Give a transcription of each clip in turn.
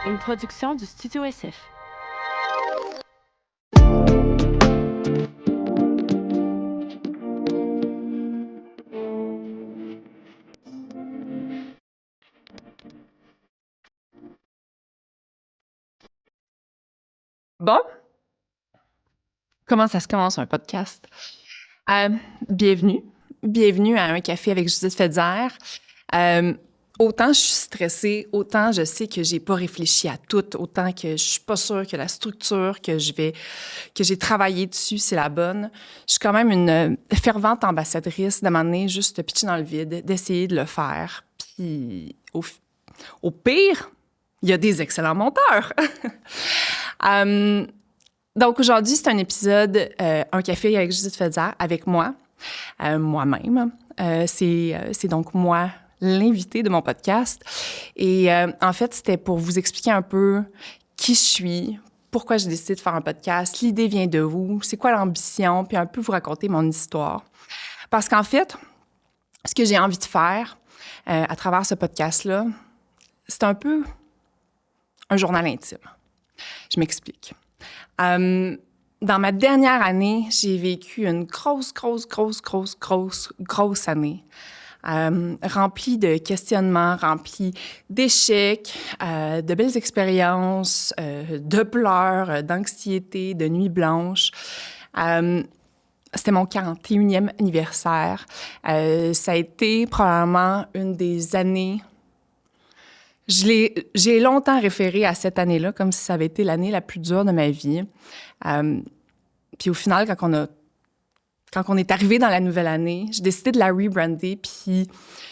Une production du Studio SF. Bon, comment ça se commence un podcast? Euh, bienvenue. Bienvenue à Un café avec Judith Fetzer. Autant je suis stressée, autant je sais que j'ai pas réfléchi à tout, autant que je suis pas sûre que la structure que j'ai travaillé dessus, c'est la bonne. Je suis quand même une fervente ambassadrice de m'amener juste de pitcher dans le vide, d'essayer de le faire. Puis au pire, il y a des excellents monteurs. Donc aujourd'hui, c'est un épisode Un café avec Judith Fetzer, avec moi, moi-même. C'est donc moi, l'invitée de mon podcast. Et en fait, c'était pour vous expliquer un peu qui je suis, pourquoi j'ai décidé de faire un podcast, l'idée vient de où, c'est quoi l'ambition, puis un peu vous raconter mon histoire. Parce qu'en fait, ce que j'ai envie de faire à travers ce podcast-là, c'est un peu un journal intime. Je m'explique. Dans ma dernière année, j'ai vécu une grosse année, remplie de questionnements, remplie d'échecs, de belles expériences, de pleurs, d'anxiété, de nuits blanches. C'était mon 41e anniversaire. Ça a été probablement une des années. J'ai longtemps référé à cette année-là comme si ça avait été l'année la plus dure de ma vie. Puis au final, quand on est arrivé dans la nouvelle année, j'ai décidé de la rebrander, puis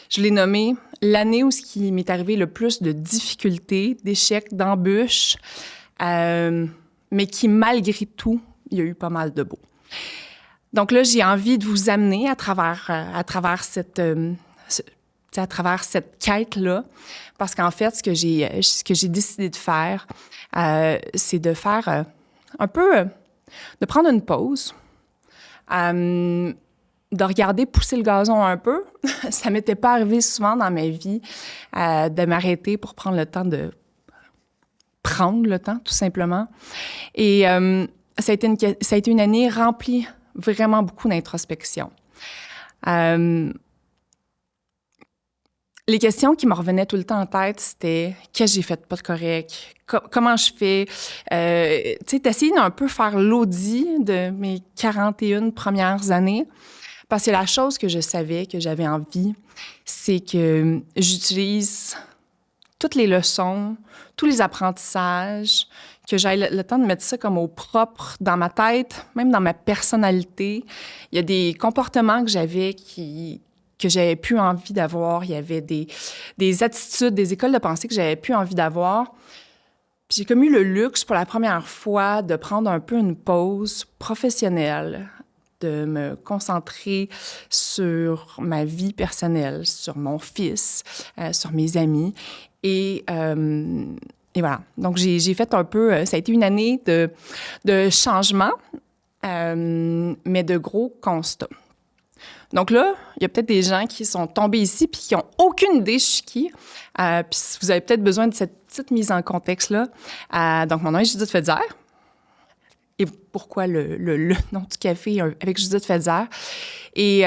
je l'ai nommée l'année où ce qui m'est arrivé le plus de difficultés, d'échecs, d'embûches, mais qui, malgré tout, il y a eu pas mal de beau. Donc là, j'ai envie de vous amener à travers cette quête-là, parce qu'en fait, ce que j'ai décidé de faire, c'est de faire un peu, de prendre une pause, de regarder pousser le gazon un peu. Ça m'était pas arrivé souvent dans ma vie de m'arrêter pour prendre le temps, tout simplement. Et ça a été une année remplie vraiment beaucoup d'introspection. Les questions qui me revenaient tout le temps en tête, c'était qu'est-ce que j'ai fait pas de correct, comment je fais, tu sais, d'essayer d'un peu faire l'audit de mes 41 premières années, parce que la chose que je savais que j'avais envie, c'est que j'utilise toutes les leçons, tous les apprentissages, que j'aille le temps de mettre ça comme au propre dans ma tête, même dans ma personnalité. Il y a des comportements que j'avais que j'avais plus envie d'avoir. Il y avait des attitudes, des écoles de pensée que j'avais plus envie d'avoir. Puis j'ai comme eu le luxe pour la première fois de prendre un peu une pause professionnelle, de me concentrer sur ma vie personnelle, sur mon fils, sur mes amis. Et voilà. Donc, j'ai fait un peu... ça a été une année de changement, mais de gros constats. Donc là, il y a peut-être des gens qui sont tombés ici puis qui n'ont aucune idée je suis qui. Puis vous avez peut-être besoin de cette petite mise en contexte-là. Donc, mon nom est Judith Fetzer. Et pourquoi le nom du café avec Judith Fetzer? Et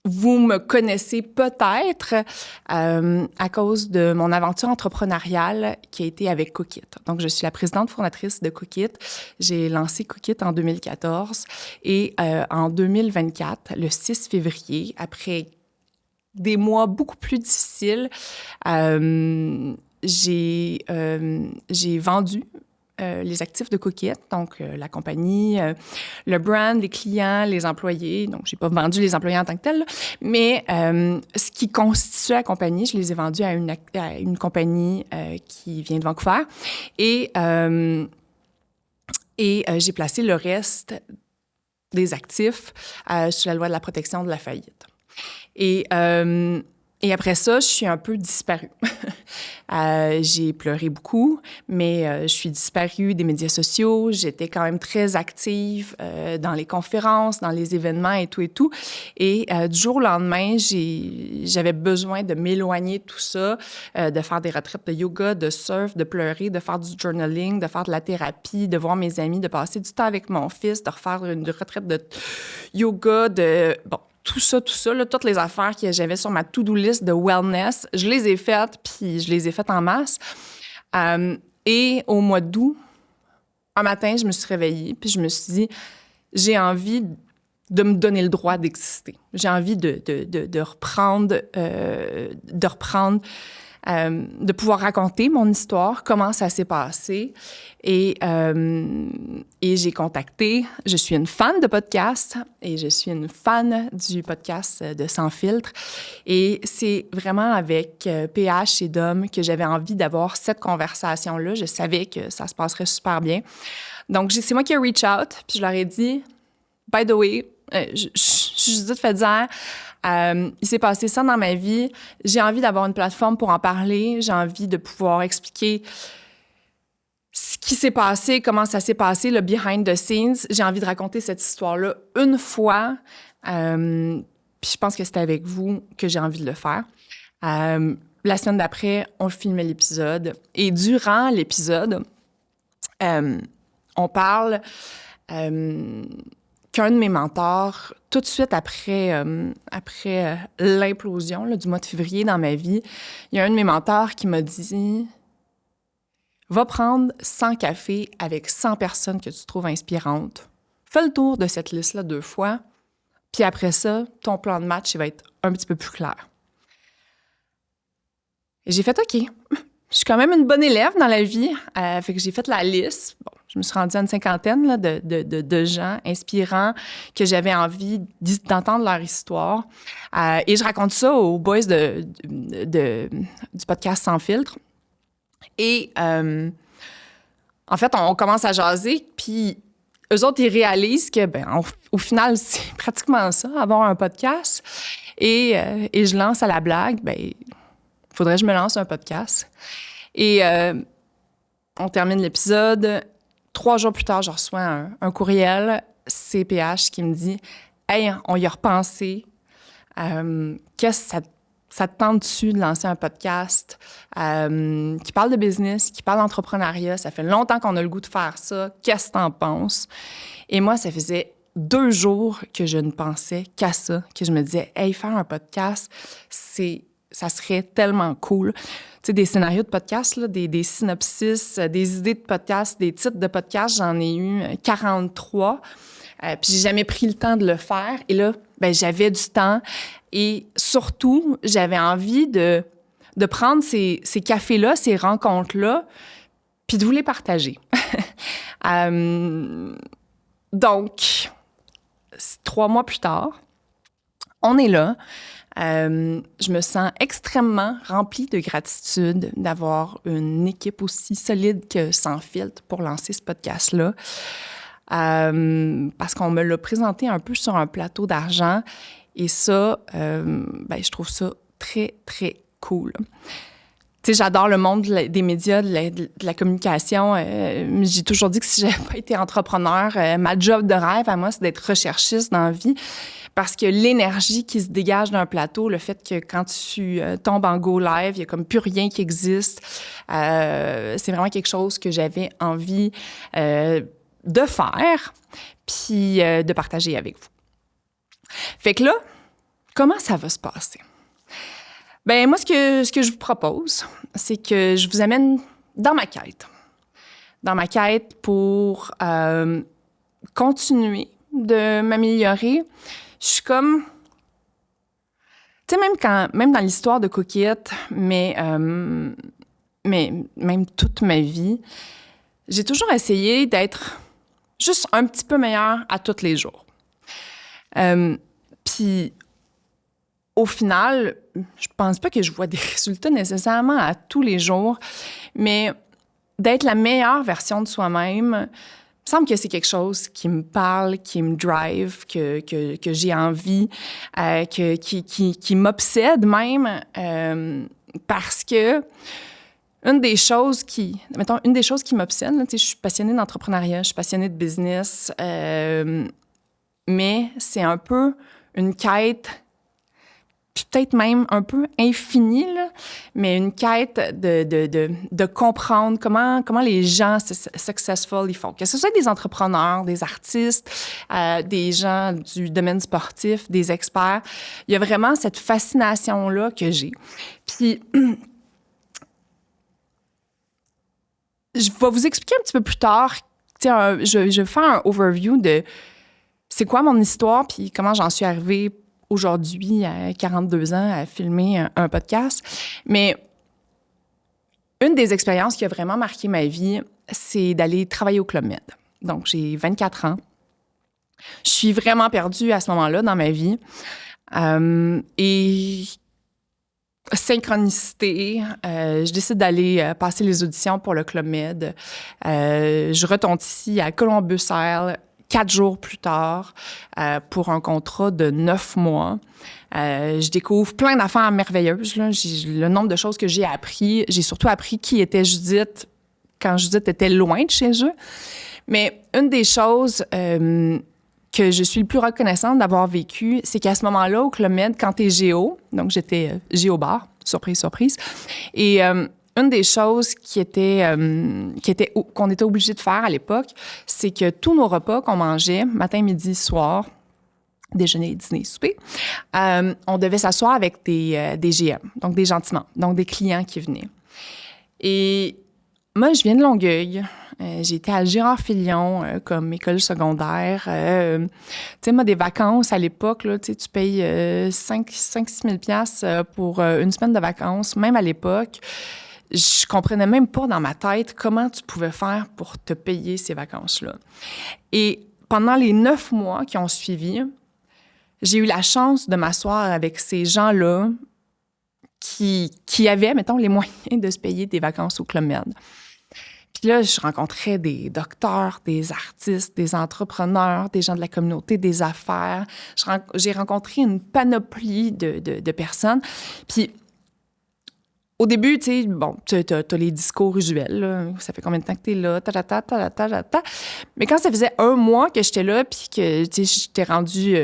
vous me connaissez peut-être à cause de mon aventure entrepreneuriale qui a été avec Cookit. Donc, je suis la présidente fondatrice de Cookit. J'ai lancé Cookit en 2014 et en 2024, le 6 février, après des mois beaucoup plus difficiles, j'ai vendu les actifs de Cookit, donc la compagnie, le brand, les clients, les employés. Donc, j'ai pas vendu les employés en tant que tel, là, mais ce qui constitue la compagnie, je les ai vendus à une compagnie qui vient de Vancouver. Et j'ai placé le reste des actifs sous la loi de la protection de la faillite. Et après ça, je suis un peu disparue. J'ai pleuré beaucoup, mais je suis disparue des médias sociaux. J'étais quand même très active dans les conférences, dans les événements et tout et tout. Et du jour au lendemain, j'avais besoin de m'éloigner de tout ça, de faire des retraites de yoga, de surf, de pleurer, de faire du journaling, de faire de la thérapie, de voir mes amis, de passer du temps avec mon fils, de refaire une retraite de yoga, tout ça, là, toutes les affaires que j'avais sur ma to-do list de wellness, je les ai faites, puis je les ai faites en masse. Et au mois d'août, un matin, je me suis réveillée, puis je me suis dit, j'ai envie de me donner le droit d'exister. J'ai envie de reprendre, de pouvoir raconter mon histoire, comment ça s'est passé. Et j'ai contacté, je suis une fan de podcast et je suis une fan du podcast de Sans filtre. Et c'est vraiment avec PH et Dom que j'avais envie d'avoir cette conversation-là. Je savais que ça se passerait super bien. Donc, c'est moi qui ai reach out, puis je leur ai dit, by the way, je suis juste fait dire, il s'est passé ça dans ma vie. J'ai envie d'avoir une plateforme pour en parler. J'ai envie de pouvoir expliquer ce qui s'est passé, comment ça s'est passé, le behind the scenes. J'ai envie de raconter cette histoire-là une fois. Puis je pense que c'était avec vous que j'ai envie de le faire. La semaine d'après, on filmait l'épisode. Et durant l'épisode, on parle qu'un de mes mentors, tout de suite après l'implosion là, du mois de février dans ma vie, il y a un de mes mentors qui m'a dit « Va prendre 100 cafés avec 100 personnes que tu trouves inspirantes. Fais le tour de cette liste-là 2 fois, puis après ça, ton plan de match il va être un petit peu plus clair. » Et j'ai fait « OK. » Je suis quand même une bonne élève dans la vie. Fait que j'ai fait la liste. Bon, je me suis rendue à une cinquantaine là, de gens inspirants que j'avais envie d'entendre leur histoire. Et je raconte ça aux boys du podcast Sans filtre. Et en fait, on commence à jaser, puis eux autres, ils réalisent que, au final, c'est pratiquement ça, avoir un podcast. Et je lance à la blague, faudrait que je me lance un podcast. Et on termine l'épisode. 3 jours plus tard, je reçois un courriel CPH qui me dit « Hey, on y a repensé. Qu'est-ce que ça te tente-tu de lancer un podcast qui parle de business, qui parle d'entrepreneuriat? Ça fait longtemps qu'on a le goût de faire ça. Qu'est-ce que t'en penses? » Et moi, ça faisait 2 jours que je ne pensais qu'à ça, que je me disais « Hey, faire un podcast, ça serait tellement cool. » Tu sais, des scénarios de podcast, là, des synopsis, des idées de podcast, des titres de podcast, j'en ai eu 43. Puis j'ai jamais pris le temps de le faire. Et là, j'avais du temps. Et surtout, j'avais envie de prendre ces cafés-là, ces rencontres-là, puis de vous les partager. Donc, 3 mois plus tard, on est là. Je me sens extrêmement remplie de gratitude d'avoir une équipe aussi solide que Sans filtre pour lancer ce podcast-là. Parce qu'on me l'a présenté un peu sur un plateau d'argent. Et ça, je trouve ça très, très cool. Tu sais, j'adore le monde des médias, de la communication. J'ai toujours dit que si j'avais pas été entrepreneur, ma job de rêve à moi, c'est d'être recherchiste dans la vie. Parce que l'énergie qui se dégage d'un plateau, le fait que quand tu tombes en go live, il n'y a comme plus rien qui existe, c'est vraiment quelque chose que j'avais envie de faire puis de partager avec vous. Fait que là, comment ça va se passer? Moi, ce que je vous propose, c'est que je vous amène dans ma quête. Dans ma quête pour continuer de m'améliorer. Je suis comme... Tu sais, même dans l'histoire de Coquillette, mais même toute ma vie, j'ai toujours essayé d'être juste un petit peu meilleure à tous les jours. Puis, au final, je pense pas que je vois des résultats nécessairement à tous les jours, mais d'être la meilleure version de soi-même, il me semble que c'est quelque chose qui me parle, qui me drive, que j'ai envie, qui m'obsède même. Parce que une des choses qui m'obsède, là, je suis passionnée d'entrepreneuriat, je suis passionnée de business, mais c'est un peu une quête, puis peut-être même un peu infinie, là, mais une quête de comprendre comment les gens successful ils font. Que ce soit des entrepreneurs, des artistes, des gens du domaine sportif, des experts, il y a vraiment cette fascination-là que j'ai. Puis, je vais vous expliquer un petit peu plus tard, je vais faire un overview de c'est quoi mon histoire, puis comment j'en suis arrivée aujourd'hui, à 42 ans, à filmer un podcast. Mais une des expériences qui a vraiment marqué ma vie, c'est d'aller travailler au Club Med. Donc, j'ai 24 ans. Je suis vraiment perdue à ce moment-là dans ma vie. Et synchronicité, je décide d'aller passer les auditions pour le Club Med. Je retourne ici à Columbus-Isle 4 jours plus tard pour un contrat de 9 mois. Je découvre plein d'affaires merveilleuses. Là. Le nombre de choses que j'ai appris. J'ai surtout appris qui était Judith quand Judith était loin de chez eux. Mais une des choses que je suis le plus reconnaissante d'avoir vécu, c'est qu'à ce moment-là, au Club Med, quand t'es géo, donc j'étais géo-bar, surprise, surprise, et une des choses qu'on était obligé de faire à l'époque, c'est que tous nos repas qu'on mangeait, matin, midi, soir, déjeuner, dîner, souper, on devait s'asseoir avec des GM, donc des gentillements, donc des clients qui venaient. Et moi, je viens de Longueuil. J'ai été à Girard-Filion comme école secondaire. Tu sais, moi, des vacances à l'époque, là, tu payes 5-6 000 $ pour une semaine de vacances. Même à l'époque, je comprenais même pas dans ma tête comment tu pouvais faire pour te payer ces vacances-là. Et pendant les 9 mois qui ont suivi, j'ai eu la chance de m'asseoir avec ces gens-là qui avaient, mettons, les moyens de se payer des vacances au Club Med. Puis là, je rencontrais des docteurs, des artistes, des entrepreneurs, des gens de la communauté, des affaires. J'ai rencontré une panoplie de personnes. Puis au début, tu sais, bon, t'as les discours usuels, là. Ça fait combien de temps que t'es là? Mais quand ça faisait 1 mois que j'étais là, puis que, tu sais, j'étais rendue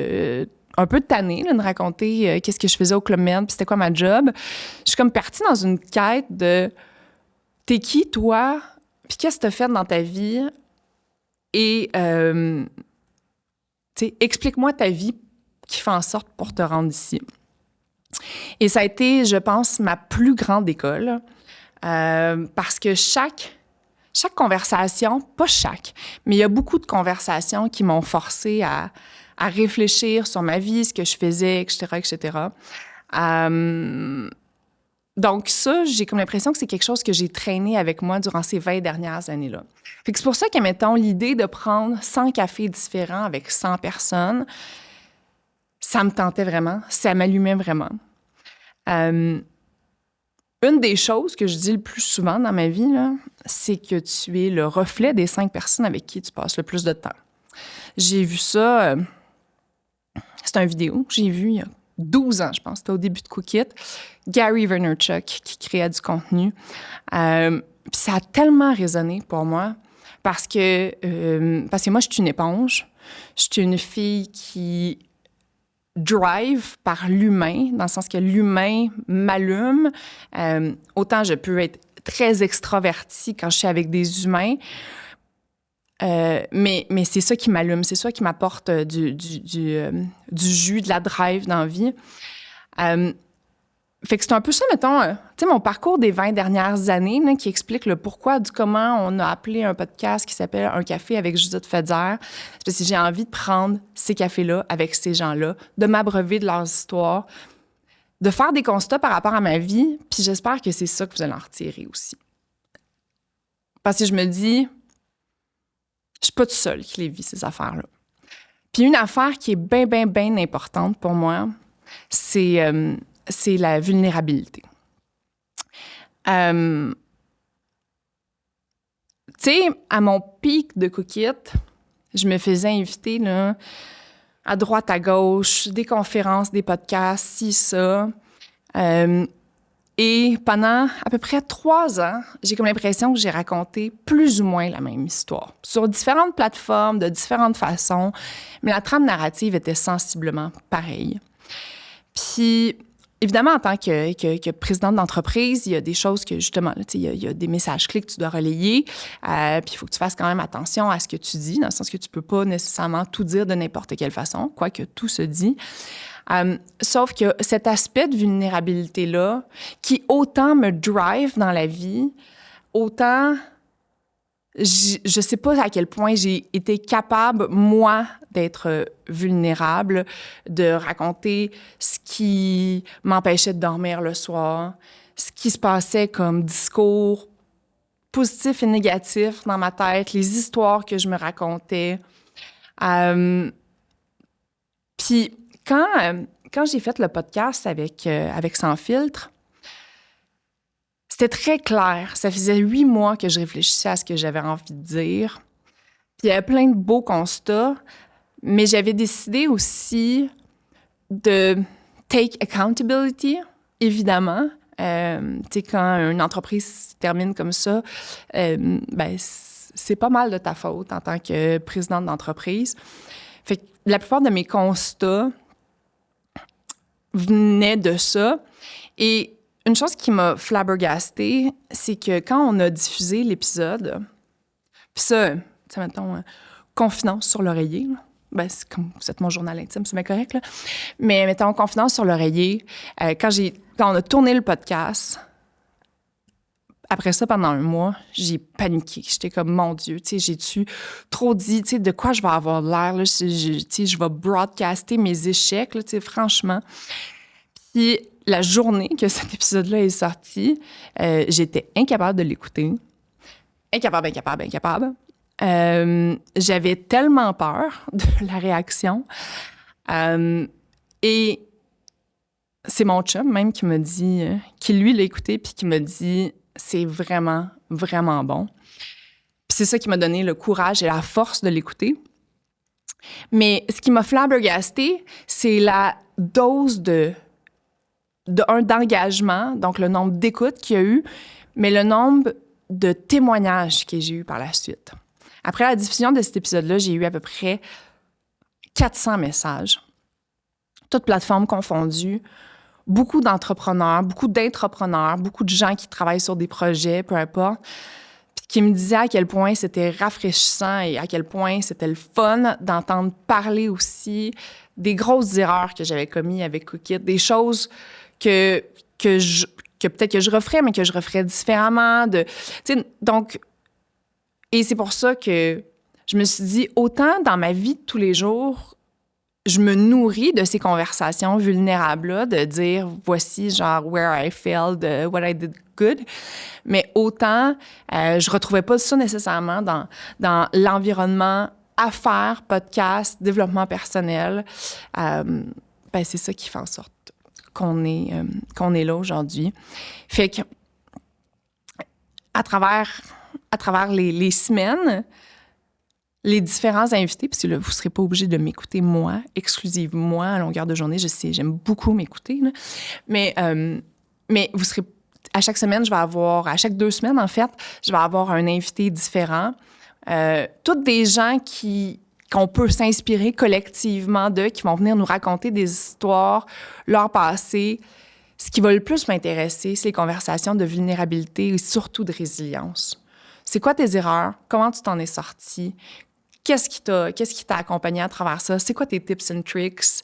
un peu tannée là, de raconter qu'est-ce que je faisais au Club Med, puis c'était quoi ma job, je suis comme partie dans une quête de « T'es qui, toi? Puis qu'est-ce que t'as fait dans ta vie? Et, tu sais, explique-moi ta vie qui fait en sorte pour te rendre ici. » Et ça a été, je pense, ma plus grande école parce que chaque conversation, pas chaque, mais il y a beaucoup de conversations qui m'ont forcée à réfléchir sur ma vie, ce que je faisais, etc., etc. Donc ça, j'ai comme l'impression que c'est quelque chose que j'ai traîné avec moi durant ces 20 dernières années-là. Fait que c'est pour ça que, mettons, l'idée de prendre 100 cafés différents avec 100 personnes, ça me tentait vraiment, ça m'allumait vraiment. Une des choses que je dis le plus souvent dans ma vie, là, c'est que tu es le reflet des 5 personnes avec qui tu passes le plus de temps. J'ai vu ça, c'est une vidéo que j'ai vue il y a 12 ans, je pense, c'était au début de Cookit, Gary Vaynerchuk qui créait du contenu. Puis ça a tellement résonné pour moi parce que moi, je suis une éponge. Je suis une fille qui drive par l'humain, dans le sens que l'humain m'allume. Autant je peux être très extravertie quand je suis avec des humains, mais c'est ça qui m'allume, c'est ça qui m'apporte du jus, de la drive dans la vie. Fait que c'est un peu ça, mettons, tu sais, mon parcours des 20 dernières années là, qui explique le pourquoi du comment on a appelé un podcast qui s'appelle « Un café avec Judith Feder ». C'est parce que j'ai envie de prendre ces cafés-là avec ces gens-là, de m'abreuver de leurs histoires, de faire des constats par rapport à ma vie, puis j'espère que c'est ça que vous allez en retirer aussi. Parce que je me dis, je suis pas toute seule qui les vit, ces affaires-là. Puis une affaire qui est bien, bien, bien importante pour moi, c'est la vulnérabilité. Tu sais, à mon pic de Cookit, je me faisais inviter là, à droite, à gauche, des conférences, des podcasts, ci, ça. Et pendant à peu près 3 ans, j'ai comme l'impression que j'ai raconté plus ou moins la même histoire, sur différentes plateformes, de différentes façons, mais la trame narrative était sensiblement pareille. Puis, évidemment, en tant que présidente d'entreprise, il y a des choses que, justement, il y a des messages clés que tu dois relayer, puis il faut que tu fasses quand même attention à ce que tu dis, dans le sens que tu peux pas nécessairement tout dire de n'importe quelle façon, quoique tout se dit. Sauf que cet aspect de vulnérabilité-là, qui autant me drive dans la vie, autant je sais pas à quel point j'ai été capable, moi, d'être vulnérable, de raconter ce qui m'empêchait de dormir le soir, ce qui se passait comme discours positif et négatif dans ma tête, les histoires que je me racontais. Puis quand j'ai fait le podcast avec Sans filtre, c'était très clair. Ça faisait 8 mois que je réfléchissais à ce que j'avais envie de dire. Puis il y avait plein de beaux constats, mais j'avais décidé aussi de take accountability, évidemment. Tu sais, quand une entreprise se termine comme ça, c'est pas mal de ta faute en tant que présidente d'entreprise. Fait que la plupart de mes constats venaient de ça. Et une chose qui m'a flabbergastée, c'est que quand on a diffusé l'épisode, puis ça, tu sais, mettons, confidence sur l'oreiller, ben, c'est comme vous êtes mon journal intime, c'est bien correct, là. Mais mettons, confidence sur l'oreiller, quand on a tourné le podcast, après ça, pendant 1 mois, j'ai paniqué. J'étais comme, mon Dieu, tu sais, j'ai-tu trop dit, tu sais, de quoi je vais avoir l'air, là? Tu sais, je vais broadcaster mes échecs, là, tu sais, franchement. Puis la journée que cet épisode-là est sorti, j'étais incapable de l'écouter. Incapable. J'avais tellement peur de la réaction. Et c'est mon chum même qui me dit, qui lui l'a écouté, puis qui me dit, c'est vraiment, vraiment bon. Puis c'est ça qui m'a donné le courage et la force de l'écouter. Mais ce qui m'a flabbergastée, c'est la dose d'engagement, donc le nombre d'écoutes qu'il y a eu, mais le nombre de témoignages que j'ai eu par la suite. Après la diffusion de cet épisode-là, j'ai eu à peu près 400 messages, toutes plateformes confondues, beaucoup d'entrepreneurs, beaucoup d'intrapreneurs, beaucoup de gens qui travaillent sur des projets, peu importe, puis qui me disaient à quel point c'était rafraîchissant et à quel point c'était le fun d'entendre parler aussi des grosses erreurs que j'avais commises avec Cookit, des choses que peut-être que je referais, mais que je referais différemment. Donc, et c'est pour ça que je me suis dit, autant dans ma vie de tous les jours, je me nourris de ces conversations vulnérables-là, de dire, voici, genre, where I failed, what I did good. Mais autant, je retrouvais pas ça nécessairement dans l'environnement affaires, podcast, développement personnel. C'est ça qui fait en sorte qu'on est là aujourd'hui. Fait que, à travers les semaines, les différents invités, puis là, vous ne serez pas obligé de m'écouter moi, exclusivement à longueur de journée. Je sais, j'aime beaucoup m'écouter, là. Mais vous serez... À chaque semaine, à chaque 2 semaines, en fait, je vais avoir un invité différent. Toutes des gens qu'on peut s'inspirer collectivement d'eux, qui vont venir nous raconter des histoires, leur passé. Ce qui va le plus m'intéresser, c'est les conversations de vulnérabilité et surtout de résilience. C'est quoi tes erreurs? Comment tu t'en es sorti? Qu'est-ce qui t'a accompagné à travers ça? C'est quoi tes tips and tricks?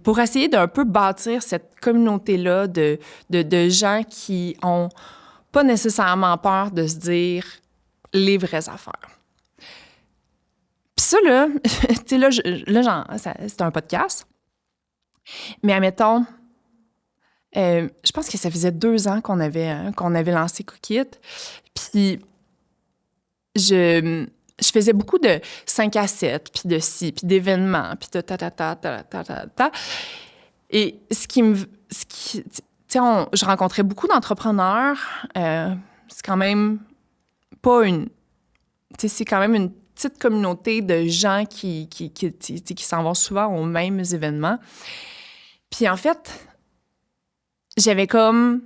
Pour essayer d'un peu bâtir cette communauté-là de gens qui ont pas nécessairement peur de se dire les vraies affaires. Puis ça, là, tu sais, c'est un podcast. Mais admettons, je pense que ça faisait 2 ans qu'on avait lancé Cookit. Puis je faisais beaucoup de 5 à 7, puis de ci, puis d'événements, puis de ta. Et tu sais, je rencontrais beaucoup d'entrepreneurs. C'est quand même pas tu sais, c'est quand même une petite communauté de gens qui s'en vont souvent aux mêmes événements. Puis en fait, j'avais comme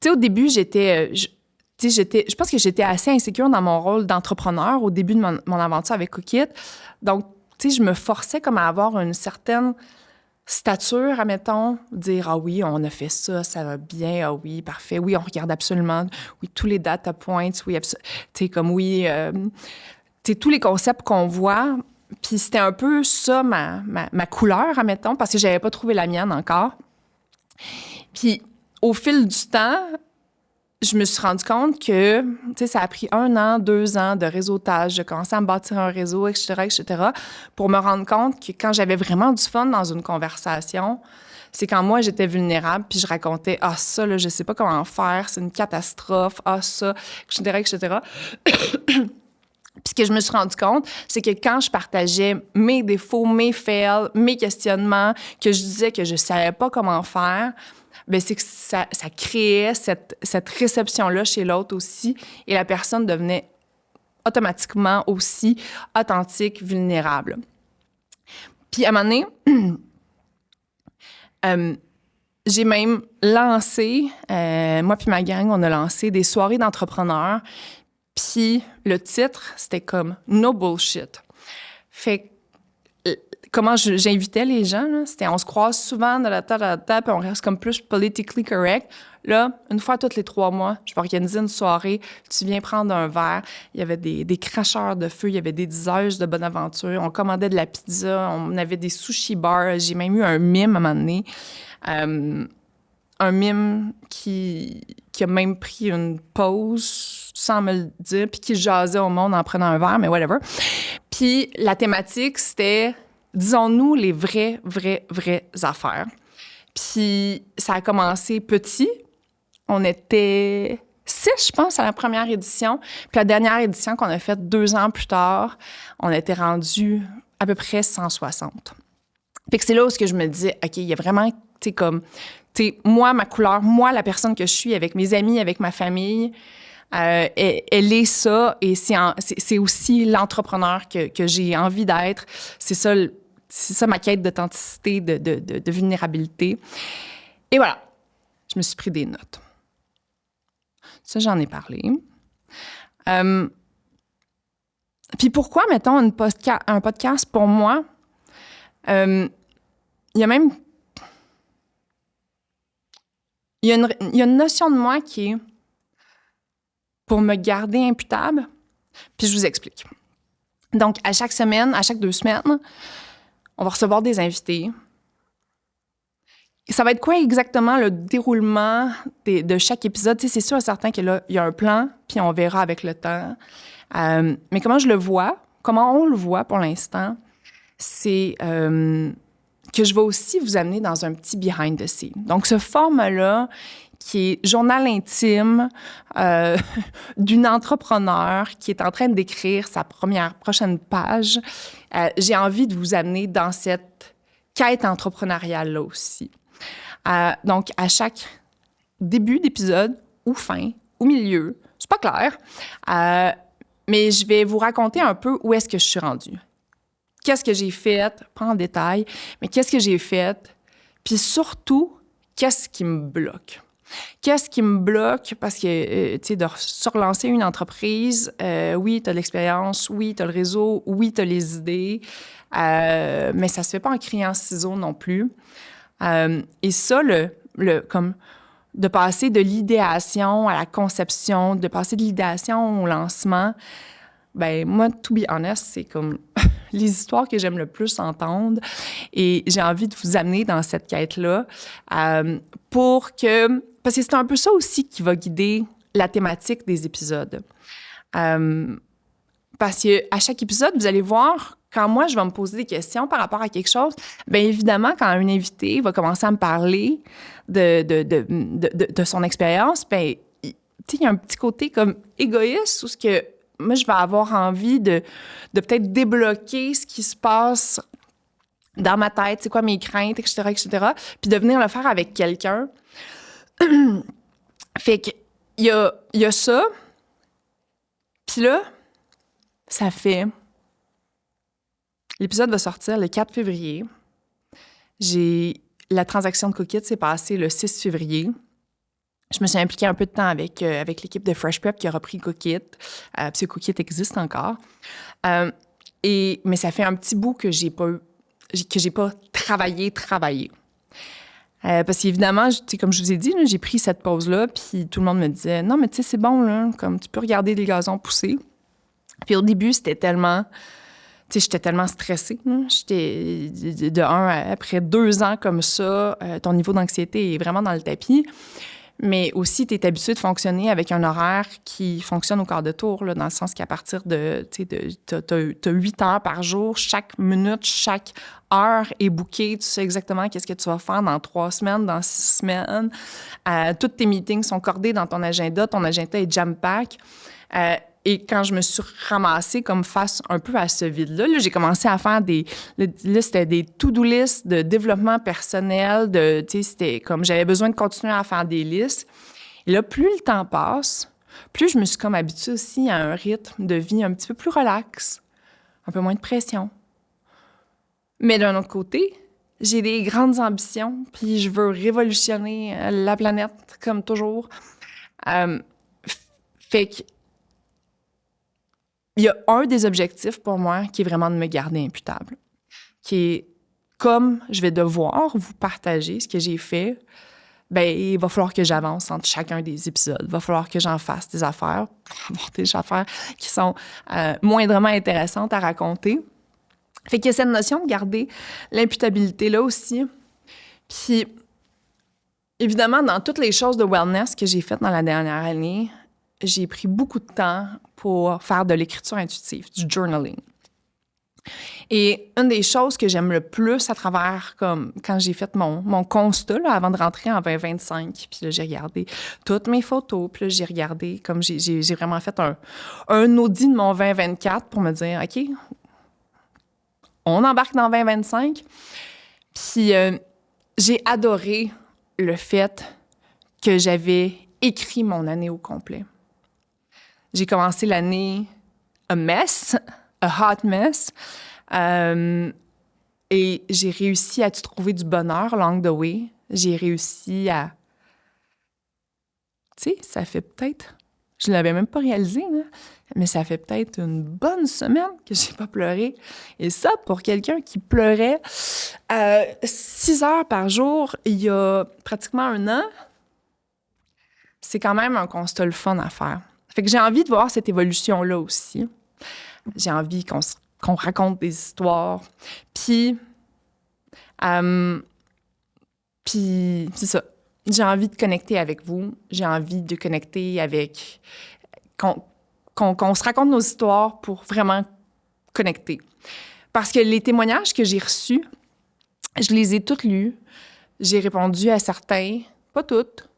sais, au début, je pense que j'étais assez insécure dans mon rôle d'entrepreneur au début de mon aventure avec Cookit. Donc, tu sais, je me forçais comme à avoir une certaine stature, admettons, dire « Ah oui, on a fait ça, ça va bien, ah oui, parfait, oui, on regarde absolument, oui, tous les data points, oui, tu sais, comme oui, tu sais, tous les concepts qu'on voit. » Puis c'était un peu ça, ma couleur, admettons, parce que j'avais pas trouvé la mienne encore. Puis au fil du temps, je me suis rendu compte que, tu sais, ça a pris 1 an, 2 ans de réseautage, de commencer à me bâtir un réseau, etc., pour me rendre compte que quand j'avais vraiment du fun dans une conversation, c'est quand moi, j'étais vulnérable, puis je racontais « Ah, ça, là, je sais pas comment faire, c'est une catastrophe, ah, ça, etc. » Puis ce que je me suis rendu compte, c'est que quand je partageais mes défauts, mes fails, mes questionnements, que je disais que je savais pas comment faire, bien, c'est que ça créait cette réception-là chez l'autre aussi, et la personne devenait automatiquement aussi authentique, vulnérable. Puis à un moment donné, j'ai même lancé, moi puis ma gang, on a lancé des soirées d'entrepreneurs. Puis le titre, c'était comme « No bullshit ». Fait que, comment j'invitais les gens, là, c'était on se croise souvent de la table, puis on reste comme plus politically correct. Là, une fois tous les 3 mois, je vais organiser une soirée, tu viens prendre un verre. Il y avait des cracheurs de feu, il y avait des diseuses de bonne aventure, on commandait de la pizza, on avait des sushi bars. J'ai même eu un mime à un moment donné. Un mime qui a même pris une pause sans me le dire, puis qui jasait au monde en prenant un verre, mais whatever. Puis la thématique, c'était, disons-nous, les vraies affaires. Puis ça a commencé petit. On était 6, je pense, à la première édition. Puis la dernière édition qu'on a faite 2 ans plus tard, on était rendu à peu près 160. Fait que c'est là où je me disais, OK, il y a vraiment, tu sais, comme... Tu sais, moi, ma couleur, moi, la personne que je suis avec mes amis, avec ma famille, elle est ça, et c'est aussi l'entrepreneur que j'ai envie d'être. C'est ça ma quête d'authenticité, de vulnérabilité. Et voilà, je me suis pris des notes. Ça, j'en ai parlé. Puis pourquoi, mettons, un podcast pour moi? Il y a même... Il y a une notion de moi qui est pour me garder imputable, puis je vous explique. Donc, à chaque 2 semaines, on va recevoir des invités. Ça va être quoi exactement le déroulement de chaque épisode? Tu sais, c'est sûr et certain que là, il y a un plan, puis on verra avec le temps. Mais comment on le voit pour l'instant, c'est que je vais aussi vous amener dans un petit behind the scenes. Donc, ce format-là, qui est journal intime d'une entrepreneur qui est en train d'écrire sa prochaine page, j'ai envie de vous amener dans cette quête entrepreneuriale-là aussi. Donc, à chaque début d'épisode, ou fin, ou milieu, c'est pas clair, mais je vais vous raconter un peu où est-ce que je suis rendue. Qu'est-ce que j'ai fait, pas en détail, mais qu'est-ce que j'ai fait, puis surtout, qu'est-ce qui me bloque. Qu'est-ce qui me bloque? Parce que, tu sais, de surlancer une entreprise, oui, tu as de l'expérience, oui, tu as le réseau, oui, tu as les idées, mais ça se fait pas en criant ciseaux non plus. Et ça, comme de passer de l'idéation à la conception, de passer de l'idéation au lancement, ben moi, to be honest, c'est comme les histoires que j'aime le plus entendre. Et j'ai envie de vous amener dans cette quête-là parce que c'est un peu ça aussi qui va guider la thématique des épisodes. Parce qu'à chaque épisode, vous allez voir, quand moi, je vais me poser des questions par rapport à quelque chose, bien évidemment, quand un invité va commencer à me parler de son expérience, bien, tu sais, il y a un petit côté comme égoïste où ce que moi, je vais avoir envie de peut-être débloquer ce qui se passe dans ma tête, c'est quoi mes craintes, etc., puis de venir le faire avec quelqu'un. Fait qu'il y a ça. Puis là, ça fait... L'épisode va sortir le 4 février. La transaction de Cookit s'est passée le 6 février. Je me suis impliquée un peu de temps avec l'équipe de Fresh Prep qui a repris Cookit. Puis ce Cookit existe encore. Mais ça fait un petit bout que j'ai pas travaillé. Parce qu'évidemment, comme je vous ai dit, là, j'ai pris cette pause-là, puis tout le monde me disait « Non, mais tu sais, c'est bon, là, comme tu peux regarder les gazons pousser. » Puis au début, c'était tellement... Tu sais, j'étais tellement stressée. Après 2 ans comme ça, ton niveau d'anxiété est vraiment dans le tapis. Mais aussi, tu es habitué de fonctionner avec un horaire qui fonctionne au quart de tour, là, dans le sens qu'à partir de... Tu as 8 heures par jour. Chaque minute, chaque heure est bookée. Tu sais exactement qu'est-ce que tu vas faire dans 3 semaines, dans 6 semaines. Tous tes meetings sont cordés dans ton agenda. Ton agenda est jam-pack. Et quand je me suis ramassée comme face un peu à ce vide-là, là, j'ai commencé à faire c'était des to-do lists de développement personnel, c'était comme j'avais besoin de continuer à faire des listes. Et là, plus le temps passe, plus je me suis comme habituée aussi à un rythme de vie un petit peu plus relax, un peu moins de pression. Mais d'un autre côté, j'ai des grandes ambitions, puis je veux révolutionner la planète, comme toujours. Fait que il y a un des objectifs pour moi qui est vraiment de me garder imputable, qui est comme je vais devoir vous partager ce que j'ai fait, bien, il va falloir que j'avance entre chacun des épisodes. Il va falloir que j'en fasse des affaires pour avoir des affaires qui sont moindrement intéressantes à raconter. Fait qu'il y a cette notion de garder l'imputabilité là aussi. Puis, évidemment, dans toutes les choses de wellness que j'ai faites dans la dernière année, j'ai pris beaucoup de temps pour faire de l'écriture intuitive, du journaling. Et une des choses que j'aime le plus à travers, comme quand j'ai fait mon constat là, avant de rentrer en 2025, puis là, j'ai regardé toutes mes photos, puis là, j'ai regardé, comme j'ai vraiment fait un audit de mon 2024 pour me dire, OK, on embarque dans 2025. Puis j'ai adoré le fait que j'avais écrit mon année au complet. J'ai commencé l'année a hot mess. Et j'ai réussi à trouver du bonheur along the way. J'ai réussi à... Tu sais, ça fait peut-être... Je ne l'avais même pas réalisé, là, mais ça fait peut-être une bonne semaine que j'ai pas pleuré. Et ça, pour quelqu'un qui pleurait 6 heures par jour il y a pratiquement 1 an, c'est quand même un constat le fun à faire. Fait que j'ai envie de voir cette évolution-là aussi. J'ai envie qu'on raconte des histoires. Puis c'est ça. J'ai envie de connecter avec vous. J'ai envie de connecter avec... Qu'on se raconte nos histoires pour vraiment connecter. Parce que les témoignages que j'ai reçus, je les ai tous lus. J'ai répondu à certains, pas toutes.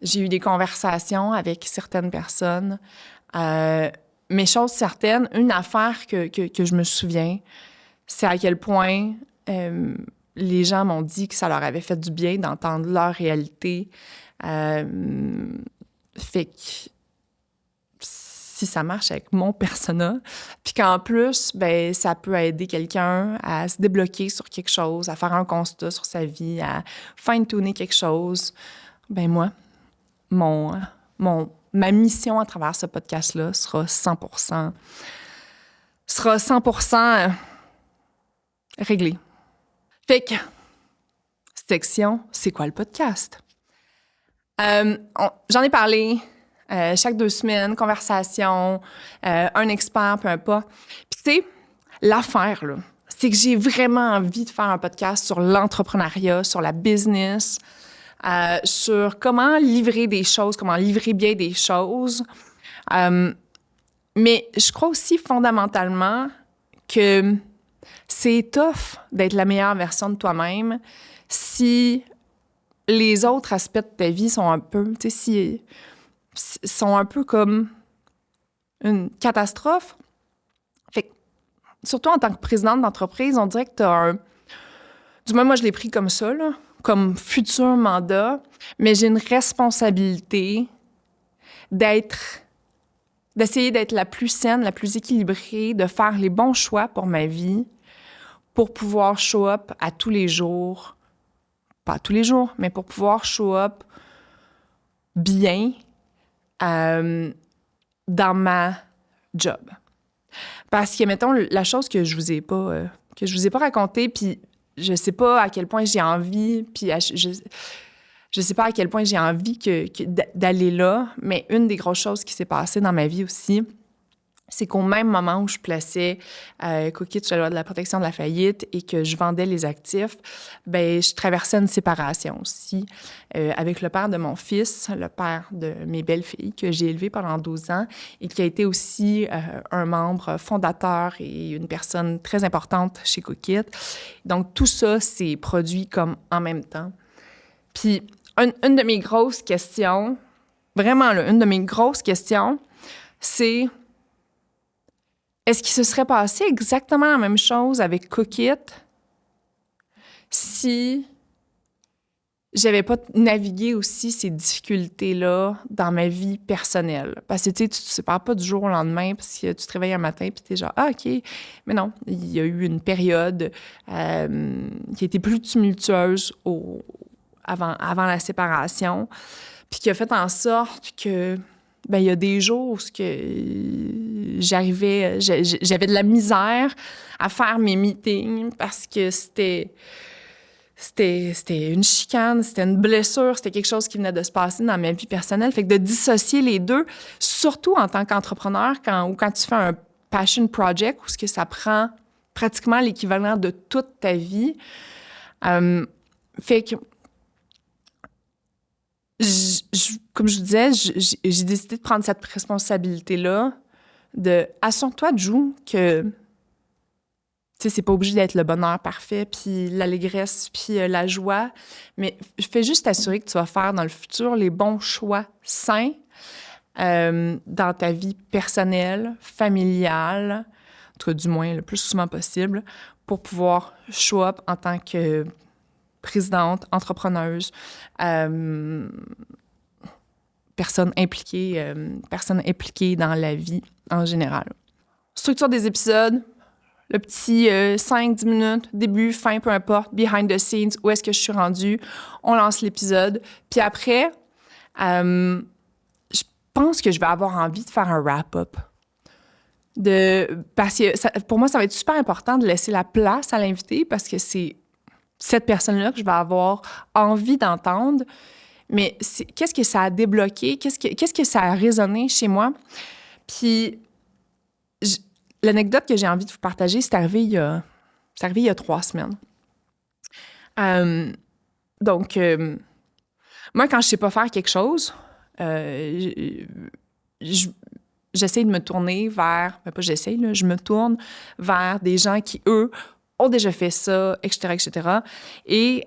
J'ai eu des conversations avec certaines personnes. Mais chose certaine, une affaire que je me souviens, c'est à quel point les gens m'ont dit que ça leur avait fait du bien d'entendre leur réalité. Fait que si ça marche avec mon persona, puis qu'en plus, ben ça peut aider quelqu'un à se débloquer sur quelque chose, à faire un constat sur sa vie, à fine-tuner quelque chose, ben moi, ma mission à travers ce podcast-là sera 100% réglée. Fait que, section, c'est quoi le podcast? J'en ai parlé chaque 2 semaines, conversation, un expert, peu importe. Puis tu sais, l'affaire, là, c'est que j'ai vraiment envie de faire un podcast sur l'entrepreneuriat, sur la business, sur comment livrer des choses, comment livrer bien des choses. Mais je crois aussi fondamentalement que c'est tough d'être la meilleure version de toi-même si les autres aspects de ta vie sont un peu, tu sais, sont un peu comme une catastrophe. Fait que, surtout en tant que présidente d'entreprise, on dirait que tu as du moins, moi, je l'ai pris comme ça, là, comme futur mandat, mais j'ai une responsabilité d'essayer d'être la plus saine, la plus équilibrée, de faire les bons choix pour ma vie, pour pouvoir show up à tous les jours. Pas tous les jours, mais pour pouvoir show up bien dans ma job. Parce que, mettons, la chose que je vous ai pas racontée, puis je sais pas à quel point j'ai envie, puis je sais pas à quel point j'ai envie d'aller là, mais une des grosses choses qui s'est passée dans ma vie aussi, c'est qu'au même moment où je plaçais Cookit sur la loi de la protection de la faillite et que je vendais les actifs, ben je traversais une séparation aussi avec le père de mon fils, le père de mes belles-filles que j'ai élevées pendant 12 ans et qui a été aussi un membre fondateur et une personne très importante chez Cookit. Donc, tout ça s'est produit comme en même temps. Puis, une de mes grosses questions, vraiment là, une de mes grosses questions, c'est... Est-ce qu'il se serait passé exactement la même chose avec Cookit si j'avais pas navigué aussi ces difficultés-là dans ma vie personnelle? Parce que, tu sais, tu te sépares pas du jour au lendemain parce que tu te réveilles un matin puis t'es genre « Ah, OK. » Mais non, il y a eu une période qui a été plus tumultueuse avant la séparation puis qui a fait en sorte que... Ben, il y a des jours où j'avais de la misère à faire mes meetings parce que c'était une chicane, c'était une blessure, c'était quelque chose qui venait de se passer dans ma vie personnelle. Fait que de dissocier les deux, surtout en tant qu'entrepreneur, quand tu fais un passion project, où ce que ça prend pratiquement l'équivalent de toute ta vie, fait que comme je vous disais, j'ai décidé de prendre cette responsabilité-là de « Assure-toi, Jou, que tu sais, c'est pas obligé d'être le bonheur parfait, puis l'allégresse, puis la joie, mais fais juste t'assurer que tu vas faire dans le futur les bons choix sains dans ta vie personnelle, familiale, en tout cas du moins le plus souvent possible, pour pouvoir show up en tant que présidente, entrepreneuse, personne impliquée dans la vie en général. Structure des épisodes, le petit 5-10 minutes, début, fin, peu importe, behind the scenes, où est-ce que je suis rendue, on lance l'épisode. Puis après, je pense que je vais avoir envie de faire un wrap-up. Parce que pour moi, ça va être super important de laisser la place à l'invité parce que c'est cette personne-là que je vais avoir envie d'entendre. Mais qu'est-ce que ça a débloqué? Qu'est-ce que ça a résonné chez moi? Puis, l'anecdote que j'ai envie de vous partager, c'est arrivé il y a 3 semaines. Donc, moi, quand je sais pas faire quelque chose, j'essaie de me tourner vers... Ben, pas j'essaie, là, je me tourne vers des gens qui, eux, ont déjà fait ça, etc., etc. Et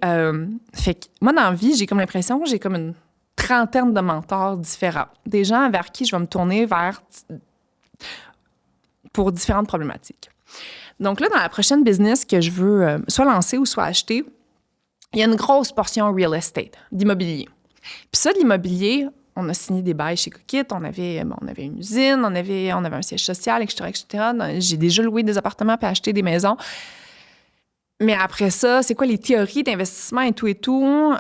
fait que moi, dans la vie, j'ai comme l'impression que j'ai comme une trentaine de mentors différents. Des gens vers qui je vais me tourner vers pour différentes problématiques. Donc là, dans la prochaine business que je veux soit lancer ou soit acheter, il y a une grosse portion real estate, d'immobilier. Puis ça, de l'immobilier, on a signé des bails chez Cookit, on avait une usine, on avait un siège social, etc., etc. J'ai déjà loué des appartements puis acheté des maisons. Mais après ça, c'est quoi les théories d'investissement et tout et tout? En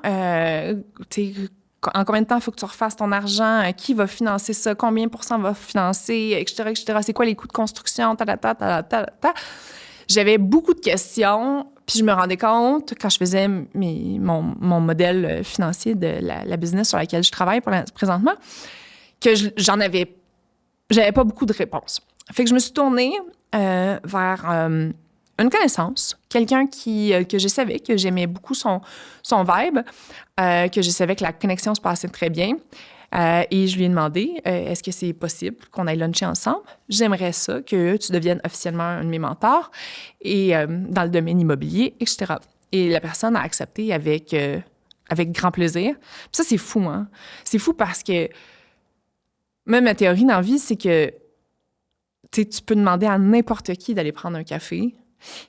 combien de temps il faut que tu refasses ton argent? Qui va financer ça? Combien % va financer? Etc., etc. C'est quoi les coûts de construction? J'avais beaucoup de questions, puis je me rendais compte, quand je faisais mon modèle financier de la business sur laquelle je travaille présentement, que j'avais pas beaucoup de réponses. Fait que je me suis tournée vers... une connaissance, quelqu'un que je savais, que j'aimais beaucoup son vibe, que je savais que la connexion se passait très bien. Et je lui ai demandé, est-ce que c'est possible qu'on aille luncher ensemble? J'aimerais ça que tu deviennes officiellement un de mes mentors et dans le domaine immobilier, etc. Et la personne a accepté avec grand plaisir. Puis ça, c'est fou, hein? C'est fou parce que même ma théorie dans la vie, c'est que tu peux demander à n'importe qui d'aller prendre un café.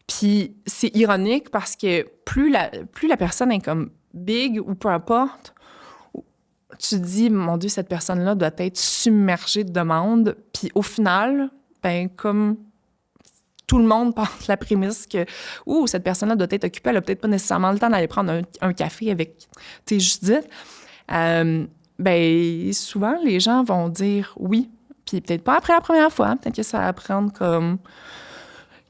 Puis c'est ironique parce que plus la personne est comme big ou peu importe, tu te dis, mon Dieu, cette personne-là doit être submergée de demandes. Puis au final, ben comme tout le monde part de la prémisse que cette personne-là doit être occupée, elle n'a peut-être pas nécessairement le temps d'aller prendre un café avec Judith. ben souvent, les gens vont dire oui. Puis peut-être pas après la première fois. Peut-être que ça va prendre comme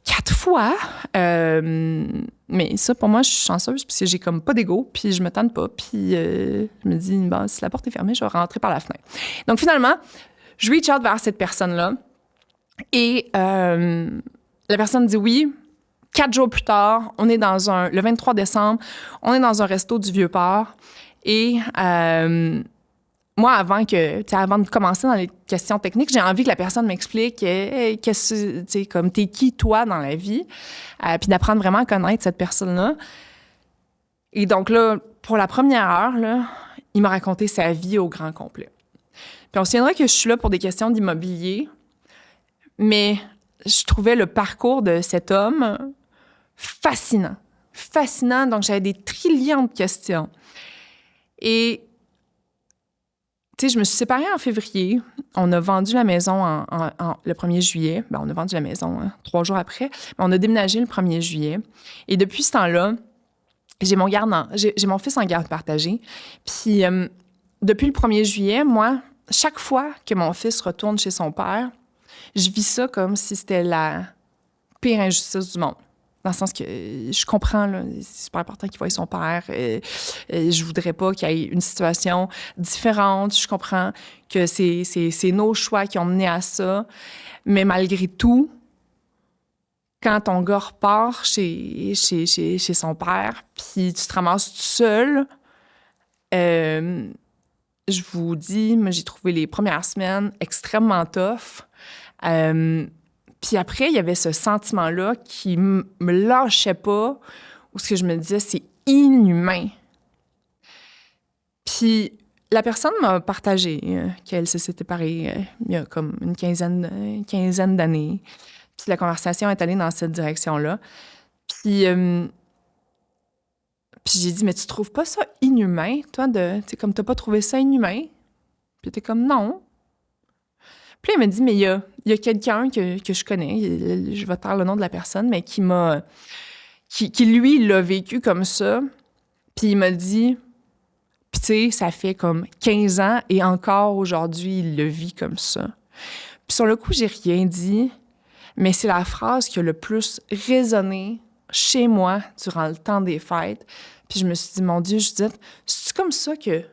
4 fois. Mais ça, pour moi, je suis chanceuse parce que j'ai comme pas d'ego, puis je me tente pas. Puis je me dis, bon, si la porte est fermée, je vais rentrer par la fenêtre. Donc finalement, je reach out vers cette personne-là. Et la personne dit oui. 4 jours plus tard, on est le 23 décembre, on est dans un resto du Vieux-Port. Et moi, avant de commencer dans les questions techniques, j'ai envie que la personne m'explique comme t'es qui, toi, dans la vie, puis d'apprendre vraiment à connaître cette personne-là. Et donc là, pour la première heure, là, il m'a raconté sa vie au grand complet. Puis on se souviendra que je suis là pour des questions d'immobilier, mais je trouvais le parcours de cet homme fascinant. Fascinant, donc j'avais des trillions de questions. Et tu sais, je me suis séparée en février. On a vendu la maison le 1er juillet. Ben, on a vendu la maison 3 jours après. Mais on a déménagé le 1er juillet. Et depuis ce temps-là, j'ai mon fils en garde partagée. Puis depuis le 1er juillet, moi, chaque fois que mon fils retourne chez son père, je vis ça comme si c'était la pire injustice du monde. Dans le sens que je comprends, là, c'est super important qu'il voie son père. Je voudrais pas qu'il y ait une situation différente. Je comprends que c'est nos choix qui ont mené à ça. Mais malgré tout, quand ton gars repart chez son père, puis tu te ramasses tout seul, je vous dis, moi, j'ai trouvé les premières semaines extrêmement tough. Puis après, il y avait ce sentiment-là qui me lâchait pas, où ce que je me disais, c'est inhumain. Puis la personne m'a partagé qu'elle s'était séparée il y a comme une quinzaine d'années. Puis la conversation est allée dans cette direction-là. Puis j'ai dit, mais tu trouves pas ça inhumain, toi, comme t'as pas trouvé ça inhumain? Puis t'es comme, non. Puis elle m'a dit, mais il y a quelqu'un que je connais, je vais taire le nom de la personne, mais qui lui, l'a vécu comme ça. Puis il m'a dit, puis tu sais, ça fait comme 15 ans et encore aujourd'hui, il le vit comme ça. Puis sur le coup, j'ai rien dit, mais c'est la phrase qui a le plus résonné chez moi durant le temps des fêtes. Puis je me suis dit, mon Dieu, Judith, c'est-tu comme ça que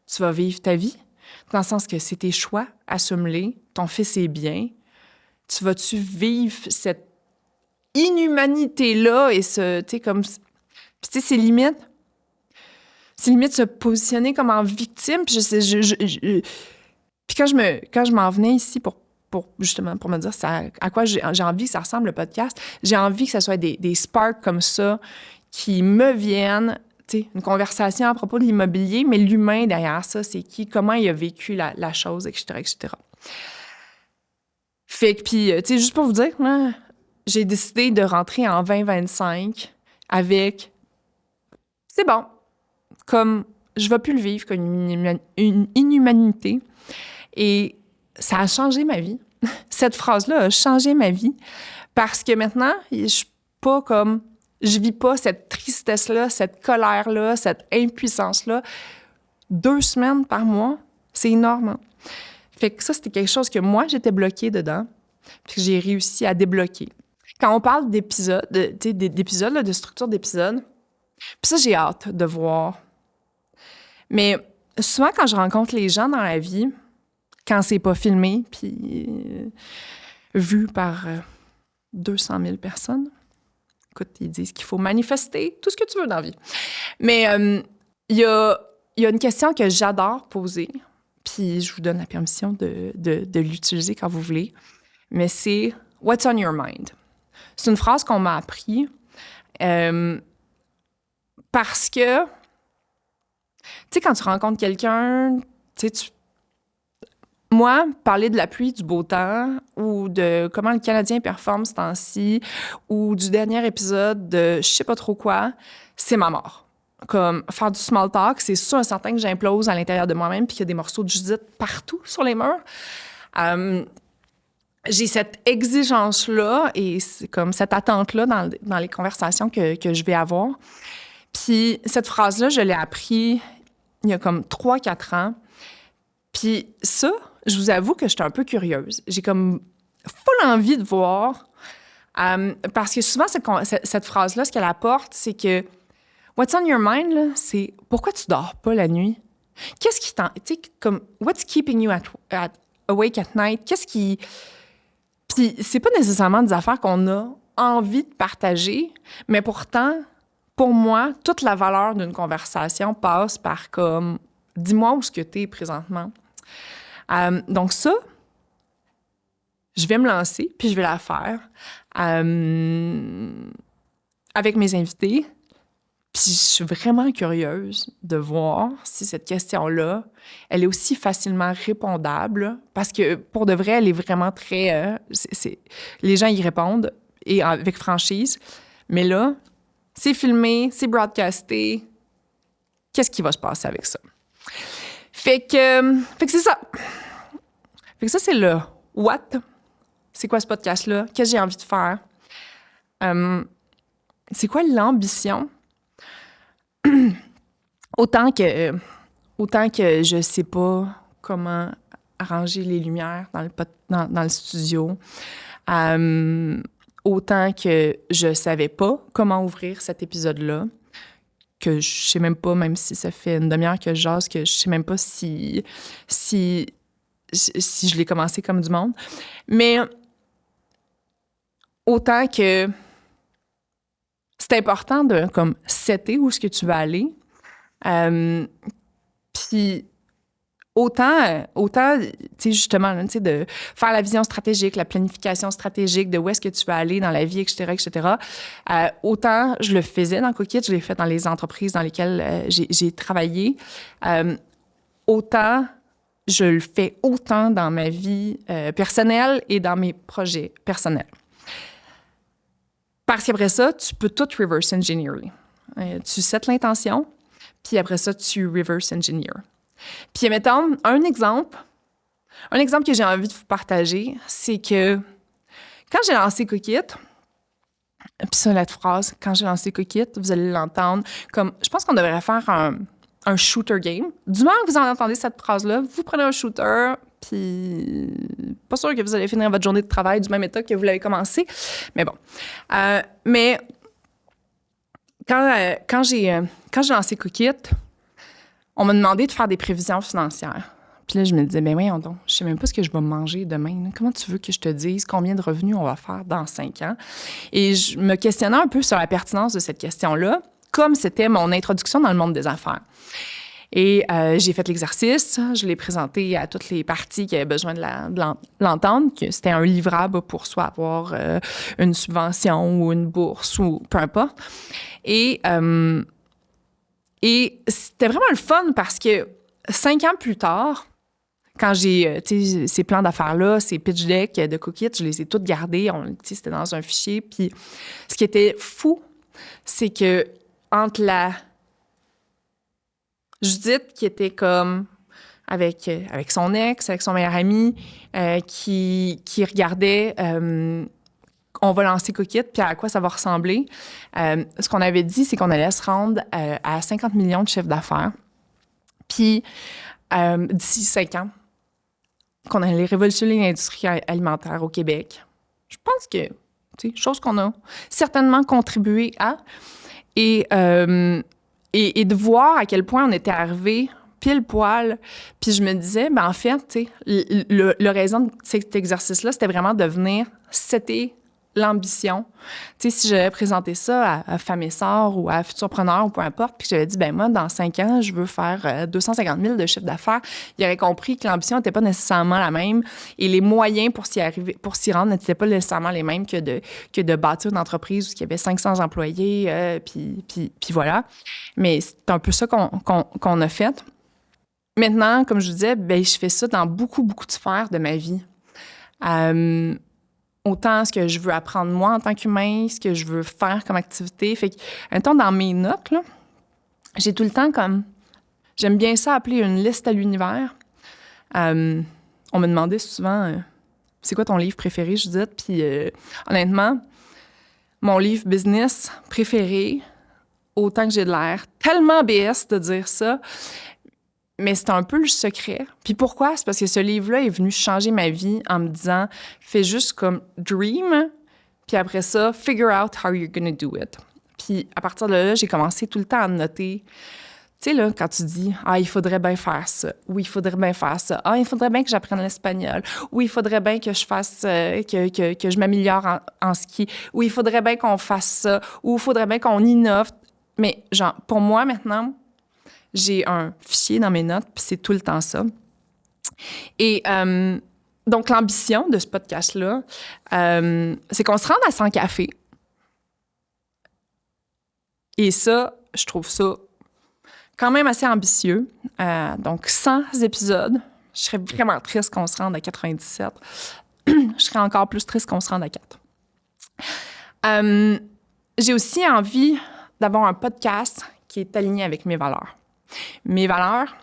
tu vas vivre ta vie? Dans le sens que c'est tes choix, assume-les, ton fils est bien. Tu vas-tu vivre cette inhumanité-là et ce, tu sais, comme... Puis tu sais, c'est limite se positionner comme en victime. Puis puis quand je m'en venais ici pour justement, pour me dire à quoi j'ai envie que ça ressemble, le podcast, j'ai envie que ça soit des sparks comme ça qui me viennent, tu sais, une conversation à propos de l'immobilier, mais l'humain derrière ça, c'est qui, comment il a vécu la chose, etc., etc. Fait que, puis, tu sais, juste pour vous dire, là, j'ai décidé de rentrer en 2025 avec... C'est bon. Comme, je ne vais plus le vivre comme une inhumanité. Et ça a changé ma vie. Cette phrase-là a changé ma vie parce que maintenant, je vis pas cette tristesse-là, cette colère-là, cette impuissance-là. 2 semaines par mois, c'est énorme. Hein? Fait que ça, c'était quelque chose que moi, j'étais bloquée dedans, puis que j'ai réussi à débloquer. Quand on parle d'épisodes, d'épisodes, de structure d'épisodes, puis ça, j'ai hâte de voir. Mais souvent, quand je rencontre les gens dans la vie, quand c'est pas filmé, puis vu par 200 000 personnes, écoute, ils disent qu'il faut manifester tout ce que tu veux dans la vie. Mais il y a une question que j'adore poser, puis je vous donne la permission de l'utiliser quand vous voulez, mais c'est « What's on your mind? » C'est une phrase qu'on m'a appris parce que, tu sais, quand tu rencontres quelqu'un, tu sais, moi, parler de la pluie, du beau temps, ou de comment le Canadien performe ce temps-ci, ou du dernier épisode de je sais pas trop quoi, c'est ma mort. Comme faire du small talk, c'est sûr et certain que j'implose à l'intérieur de moi-même puis qu'il y a des morceaux de Judith partout sur les murs. J'ai cette exigence-là et c'est comme cette attente-là dans les conversations que je vais avoir. Puis cette phrase-là, je l'ai appris il y a comme 3-4 ans Puis ça, je vous avoue que j'étais un peu curieuse. J'ai comme full envie de voir, parce que souvent, cette phrase-là, ce qu'elle apporte, c'est que « What's on your mind », là, c'est « Pourquoi tu dors pas la nuit? » Qu'est-ce qui tu sais, comme « What's keeping you awake at night? » Qu'est-ce qui... Puis c'est pas nécessairement des affaires qu'on a envie de partager, mais pourtant, pour moi, toute la valeur d'une conversation passe par comme « Dis-moi où est-ce que t'es présentement. » Donc ça, je vais me lancer, puis je vais la faire avec mes invités. Puis je suis vraiment curieuse de voir si cette question-là, elle est aussi facilement répondable, parce que pour de vrai, elle est vraiment très... les gens y répondent, et avec franchise. Mais là, c'est filmé, c'est broadcasté. Qu'est-ce qui va se passer avec ça? Fait que c'est ça. Fait que ça, c'est le « what ». C'est quoi ce podcast-là? Qu'est-ce que j'ai envie de faire? C'est quoi l'ambition? Autant que je sais pas comment arranger les lumières dans le studio, autant que je savais pas comment ouvrir cet épisode-là, que je sais même pas, même si ça fait une demi-heure que je jase, que je sais même pas si je l'ai commencé comme du monde. Mais autant que c'est important de comme setter où est-ce que tu veux aller. Puis autant tu sais, justement, tu sais, de faire la vision stratégique, la planification stratégique de où est-ce que tu veux aller dans la vie, etc., etc. Autant je le faisais dans Cookit, je l'ai fait dans les entreprises dans lesquelles j'ai travaillé. Autant je le fais autant dans ma vie personnelle et dans mes projets personnels. Parce qu'après ça, tu peux tout reverse engineer. Tu sets l'intention, puis après ça, tu reverse engineer. Puis mettons, un exemple que j'ai envie de vous partager, c'est que quand j'ai lancé Cookit, puis ça, la phrase, quand j'ai lancé Cookit, vous allez l'entendre comme, je pense qu'on devrait faire un shooter game. Du moment que vous en entendez cette phrase-là, vous prenez un shooter, puis pas sûr que vous allez finir votre journée de travail du même état que vous l'avez commencé, mais bon. Mais quand j'ai lancé Cookit, on m'a demandé de faire des prévisions financières. Puis là, je me disais, ben voyons donc, je sais même pas ce que je vais manger demain. Là. Comment tu veux que je te dise combien de revenus on va faire dans 5 ans? Et je me questionnais un peu sur la pertinence de cette question-là, comme c'était mon introduction dans le monde des affaires. Et j'ai fait l'exercice, je l'ai présenté à toutes les parties qui avaient besoin de l'entendre, que c'était un livrable pour soit avoir une subvention ou une bourse ou peu importe. Et c'était vraiment le fun parce que 5 ans plus tard, quand j'ai, ces plans d'affaires-là, ces pitch decks de Cookit, je les ai toutes gardés. C'était dans un fichier. Puis ce qui était fou, c'est que entre la Judith, qui était comme avec son ex, avec son meilleur ami, qui regardait on va lancer Cookit, puis à quoi ça va ressembler. Ce qu'on avait dit, c'est qu'on allait se rendre à 50 millions de chiffre d'affaires. Puis d'ici 5 ans, qu'on allait révolutionner l'industrie alimentaire au Québec. Je pense que, tu sais, chose qu'on a certainement contribué à. Et de voir à quel point on était arrivé pile poil. Puis je me disais, ben en fait, tu sais, le raison de cet exercice-là, c'était vraiment de venir setter l'ambition. Tu sais, si j'avais présenté ça à Femmes et Sœurs ou à Futurpreneurs ou peu importe, puis j'avais dit, ben moi, dans 5 ans, je veux faire 250 000 de chiffre d'affaires, il aurait compris que l'ambition n'était pas nécessairement la même et les moyens pour s'y rendre n'étaient pas nécessairement les mêmes que de bâtir une entreprise où il y avait 500 employés, puis voilà. Mais c'est un peu ça qu'on a fait. Maintenant, comme je vous disais, ben je fais ça dans beaucoup, beaucoup de sphères de ma vie. Autant ce que je veux apprendre moi en tant qu'humain, ce que je veux faire comme activité. Fait que, un temps dans mes notes, là, j'ai tout le temps comme... J'aime bien ça appeler une liste à l'univers. On me demandait souvent, c'est quoi ton livre préféré, Judith? Puis honnêtement, mon livre business préféré, autant que j'ai de l'air tellement BS de dire ça, Mais c'est un peu le secret. Puis pourquoi? C'est parce que ce livre-là est venu changer ma vie en me disant « Fais juste comme dream, puis après ça, figure out how you're gonna do it. » Puis à partir de là, j'ai commencé tout le temps à noter. Tu sais, là, quand tu dis « Ah, il faudrait bien faire ça. » ou « Il faudrait bien faire ça. » « Ah, il faudrait bien que j'apprenne l'espagnol. » ou « Il faudrait bien que je fasse... que je m'améliore en ski. » ou « Il faudrait bien qu'on fasse ça. » ou « Il faudrait bien qu'on innove. » Mais genre, pour moi, maintenant, j'ai un fichier dans mes notes, puis c'est tout le temps ça. Et donc, l'ambition de ce podcast-là, c'est qu'on se rende à 100 cafés. Et ça, je trouve ça quand même assez ambitieux. Donc, 100 épisodes. Je serais vraiment triste qu'on se rende à 97. Je serais encore plus triste qu'on se rende à 4. J'ai aussi envie d'avoir un podcast qui est aligné avec mes valeurs. Mes valeurs,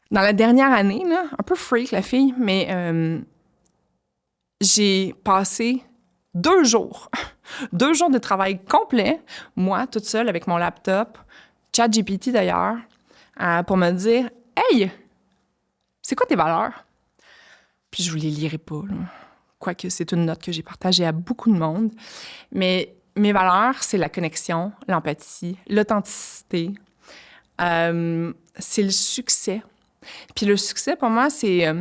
dans la dernière année, là, un peu freak la fille, mais j'ai passé 2 jours, 2 jours de travail complet, moi, toute seule avec mon laptop, ChatGPT d'ailleurs, pour me dire « Hey, c'est quoi tes valeurs? » Puis je vous les lirai pas, là. Quoique c'est une note que j'ai partagée à beaucoup de monde. Mais mes valeurs, c'est la connexion, l'empathie, l'authenticité. C'est le succès. Puis le succès, pour moi, c'est...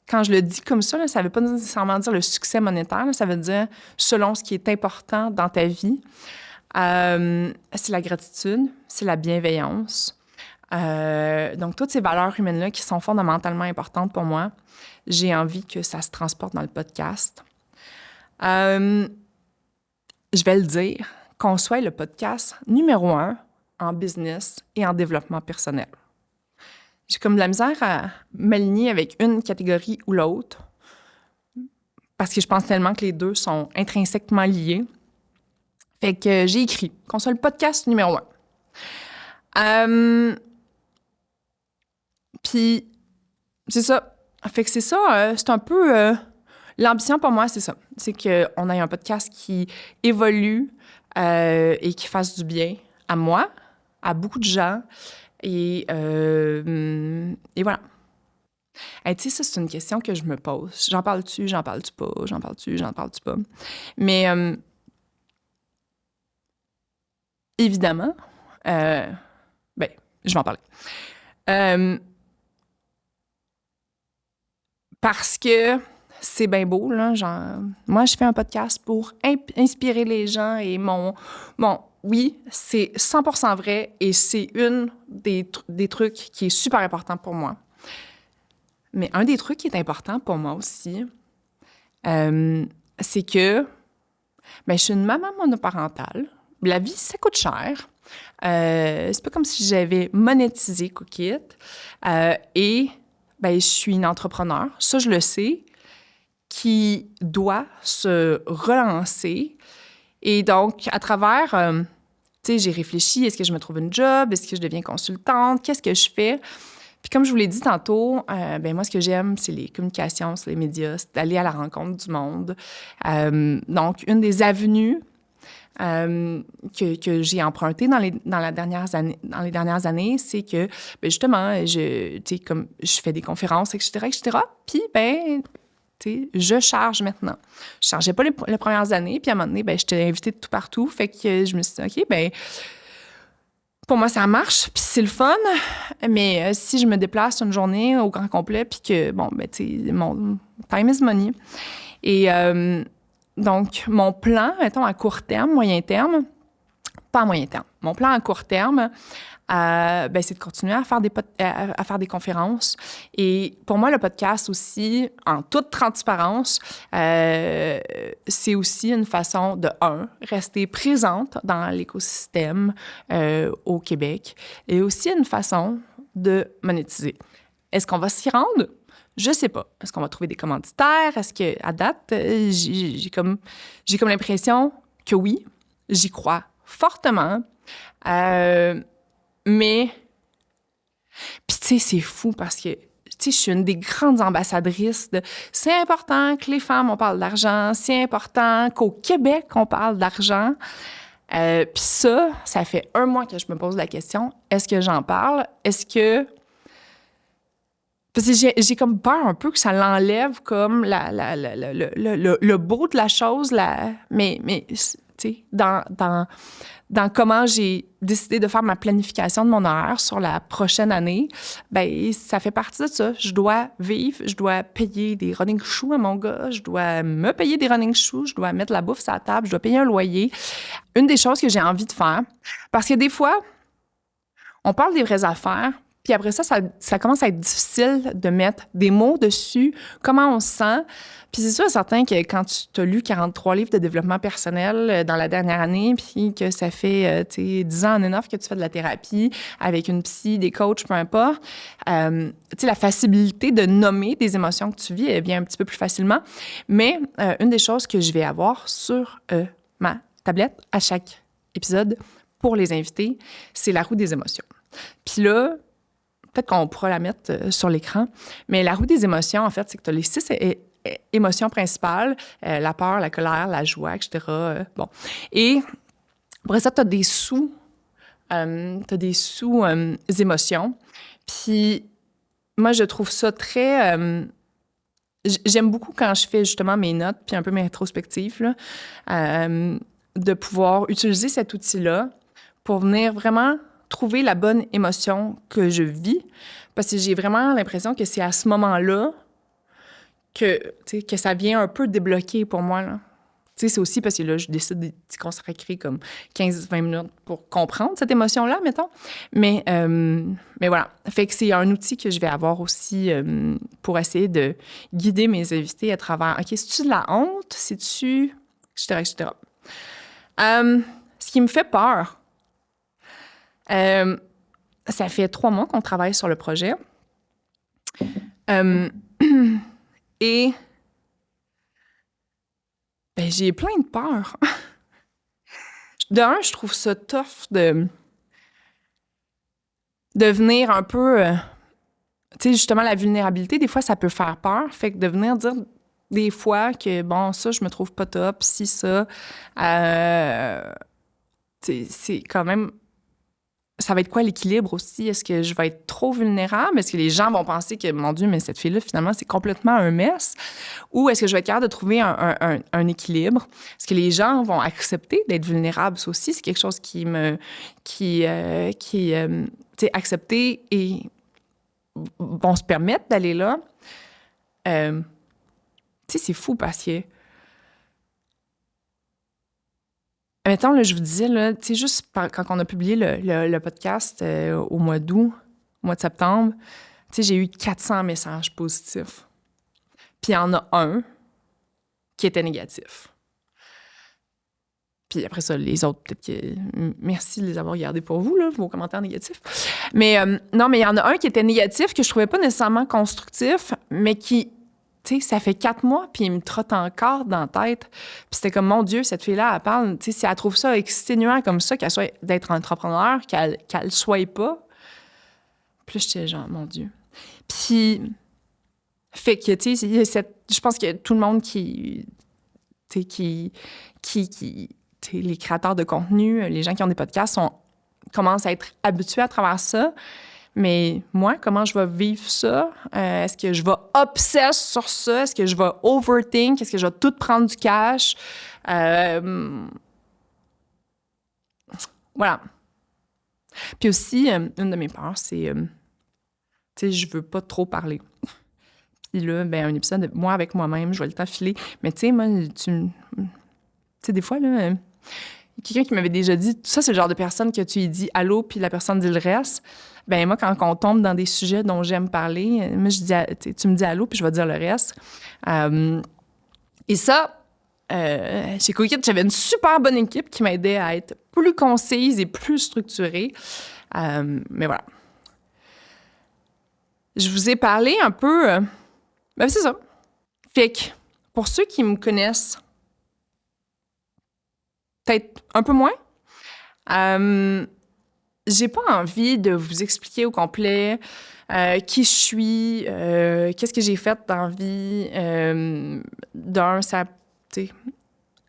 quand je le dis comme ça, là, ça ne veut pas nécessairement dire le succès monétaire. Là, ça veut dire selon ce qui est important dans ta vie. C'est la gratitude, c'est la bienveillance. Donc, toutes ces valeurs humaines-là qui sont fondamentalement importantes pour moi, j'ai envie que ça se transporte dans le podcast. Je vais le dire, qu'on soit le podcast numéro 1 en business et en développement personnel. J'ai comme de la misère à m'aligner avec une catégorie ou l'autre parce que je pense tellement que les deux sont intrinsèquement liés. Fait que j'ai écrit qu'on soit le podcast numéro 1. Puis, c'est ça. Fait que c'est ça, c'est un peu... l'ambition pour moi, c'est ça. C'est qu'on ait un podcast qui évolue et qui fasse du bien à moi, à beaucoup de gens. Et voilà. Tu sais, ça, c'est une question que je me pose. J'en parle-tu pas? J'en parle-tu pas? Mais évidemment, je vais en parler. Parce que c'est bien beau, là. Genre, moi, je fais un podcast pour inspirer les gens et oui, c'est 100% vrai et c'est une des trucs qui est super important pour moi. Mais un des trucs qui est important pour moi aussi, c'est que je suis une maman monoparentale. La vie, ça coûte cher. C'est pas comme si j'avais monétisé Cookit. Et je suis une entrepreneur, ça je le sais, qui doit se relancer. Et donc, à travers, j'ai réfléchi, est-ce que je me trouve une job? Est-ce que je deviens consultante? Qu'est-ce que je fais? Puis comme je vous l'ai dit tantôt, moi, ce que j'aime, c'est les communications, c'est les médias, c'est d'aller à la rencontre du monde. Donc, une des avenues que j'ai empruntées dans les dernières années, c'est que, justement, comme je fais des conférences, etc., puis, je charge maintenant. Je chargeais pas les premières années, puis à un moment donné, j'étais invitée de tout partout, fait que je me suis dit, OK, pour moi, ça marche, puis c'est le fun, mais si je me déplace une journée au grand complet, puis que, mon time is money. Et donc, mon plan, mettons, à court terme, moyen terme, pas à moyen terme, mon plan à court terme, c'est de continuer à faire des conférences. Et pour moi, le podcast aussi, en toute transparence, c'est aussi une façon de, rester présente dans l'écosystème au Québec et aussi une façon de monétiser. Est-ce qu'on va s'y rendre? Je sais pas. Est-ce qu'on va trouver des commanditaires? Est-ce qu'à date, j'ai comme l'impression que oui, j'y crois fortement. Mais, puis tu sais, c'est fou parce que, je suis une des grandes ambassadrices de c'est important que les femmes, on parle d'argent, c'est important qu'au Québec, on parle d'argent. Puis ça fait 1 mois que je me pose la question, est-ce que j'en parle? Est-ce que Parce que j'ai comme peur un peu que ça l'enlève comme le beau de la chose, mais tu sais, dans comment j'ai décidé de faire ma planification de mon horaire sur la prochaine année, ben ça fait partie de ça. Je dois vivre, je dois payer des running shoes à mon gars, je dois me payer des running shoes, je dois mettre la bouffe sur la table, je dois payer un loyer. Une des choses que j'ai envie de faire, parce que des fois, on parle des vraies affaires, puis après ça commence à être difficile de mettre des mots dessus, comment on se sent. Puis c'est sûr et certain que quand tu as lu 43 livres de développement personnel dans la dernière année, puis que ça fait 10 ans en enough que tu fais de la thérapie avec une psy, des coachs, peu importe, la facilité de nommer des émotions que tu vis, elle vient un petit peu plus facilement. Mais une des choses que je vais avoir sur ma tablette à chaque épisode pour les invités, c'est la roue des émotions. Puis là, peut-être qu'on pourra la mettre sur l'écran, mais la roue des émotions, en fait, c'est que tu as les 6 émotions principales, la peur, la colère, la joie, etc. Bon. Et après ça, tu as des émotions. Puis moi, je trouve ça très... j'aime beaucoup quand je fais justement mes notes puis un peu mes rétrospectives, là, de pouvoir utiliser cet outil-là pour venir vraiment trouver la bonne émotion que je vis, parce que j'ai vraiment l'impression que c'est à ce moment-là que ça vient un peu débloquer pour moi, là. C'est aussi parce que là, je décide d'y consacrer comme 15-20 minutes pour comprendre cette émotion-là, mettons. Mais voilà. Fait que c'est un outil que je vais avoir aussi pour essayer de guider mes invités à travers, OK, c'est-tu de la honte? C'est-tu... etc., etc. Ce qui me fait peur, ça fait 3 mois qu'on travaille sur le projet. Et ben, j'ai plein de peurs. Je trouve ça tough de venir un peu... tu sais, justement, la vulnérabilité, des fois, ça peut faire peur. Fait que de venir dire des fois que, bon, ça, je me trouve pas top, si ça... c'est quand même... Ça va être quoi l'équilibre aussi? Est-ce que je vais être trop vulnérable? Est-ce que les gens vont penser que, mon Dieu, mais cette fille-là, finalement, c'est complètement un mess? Ou est-ce que je vais être capable de trouver un équilibre? Est-ce que les gens vont accepter d'être vulnérables? Ça aussi, c'est quelque chose qui tu sais, accepter et vont se permettre d'aller là. Tu sais, c'est fou parce que mettons, là, je vous disais, là, tu sais, juste quand on a publié le podcast au mois d'août, au mois de septembre, tu sais, j'ai eu 400 messages positifs. Puis il y en a un qui était négatif. Puis après ça, les autres, peut-être que... Merci de les avoir gardés pour vous, là, vos commentaires négatifs. Mais non, mais il y en a un qui était négatif, que je trouvais pas nécessairement constructif, mais qui... Tu sais, ça fait 4 mois, puis il me trotte encore dans la tête. Puis c'était comme, mon Dieu, cette fille-là, elle parle, tu sais, si elle trouve ça exténuant comme ça, qu'elle soit d'être entrepreneur, qu'elle le soit pas. Puis là, j'étais genre, mon Dieu. Puis, fait que, tu sais, je pense que tout le monde tu sais, les créateurs de contenu, les gens qui ont des podcasts, commencent à être habitués à travers ça. Mais moi, comment je vais vivre ça? Est-ce que je vais obsesse sur ça? Est-ce que je vais overthink? Est-ce que je vais tout prendre du cash? Voilà. Puis aussi, une de mes peurs, c'est... tu sais, je veux pas trop parler. Puis là, ben un épisode de moi avec moi-même, je vais le t'affiler. Mais tu sais, moi, tu sais, des fois, là... quelqu'un qui m'avait déjà dit, ça, c'est le genre de personne que tu lui dis allô, puis la personne dit le reste. Ben moi, quand on tombe dans des sujets dont j'aime parler, moi, je dis, tu me dis allô, puis je vais dire le reste. Et ça, chez Cookit, j'avais une super bonne équipe qui m'aidait à être plus concise et plus structurée. Mais voilà. Je vous ai parlé un peu... ben c'est ça. Fait que, pour ceux qui me connaissent, peut-être un peu moins. J'ai pas envie de vous expliquer au complet qui je suis, qu'est-ce que j'ai fait dans la vie.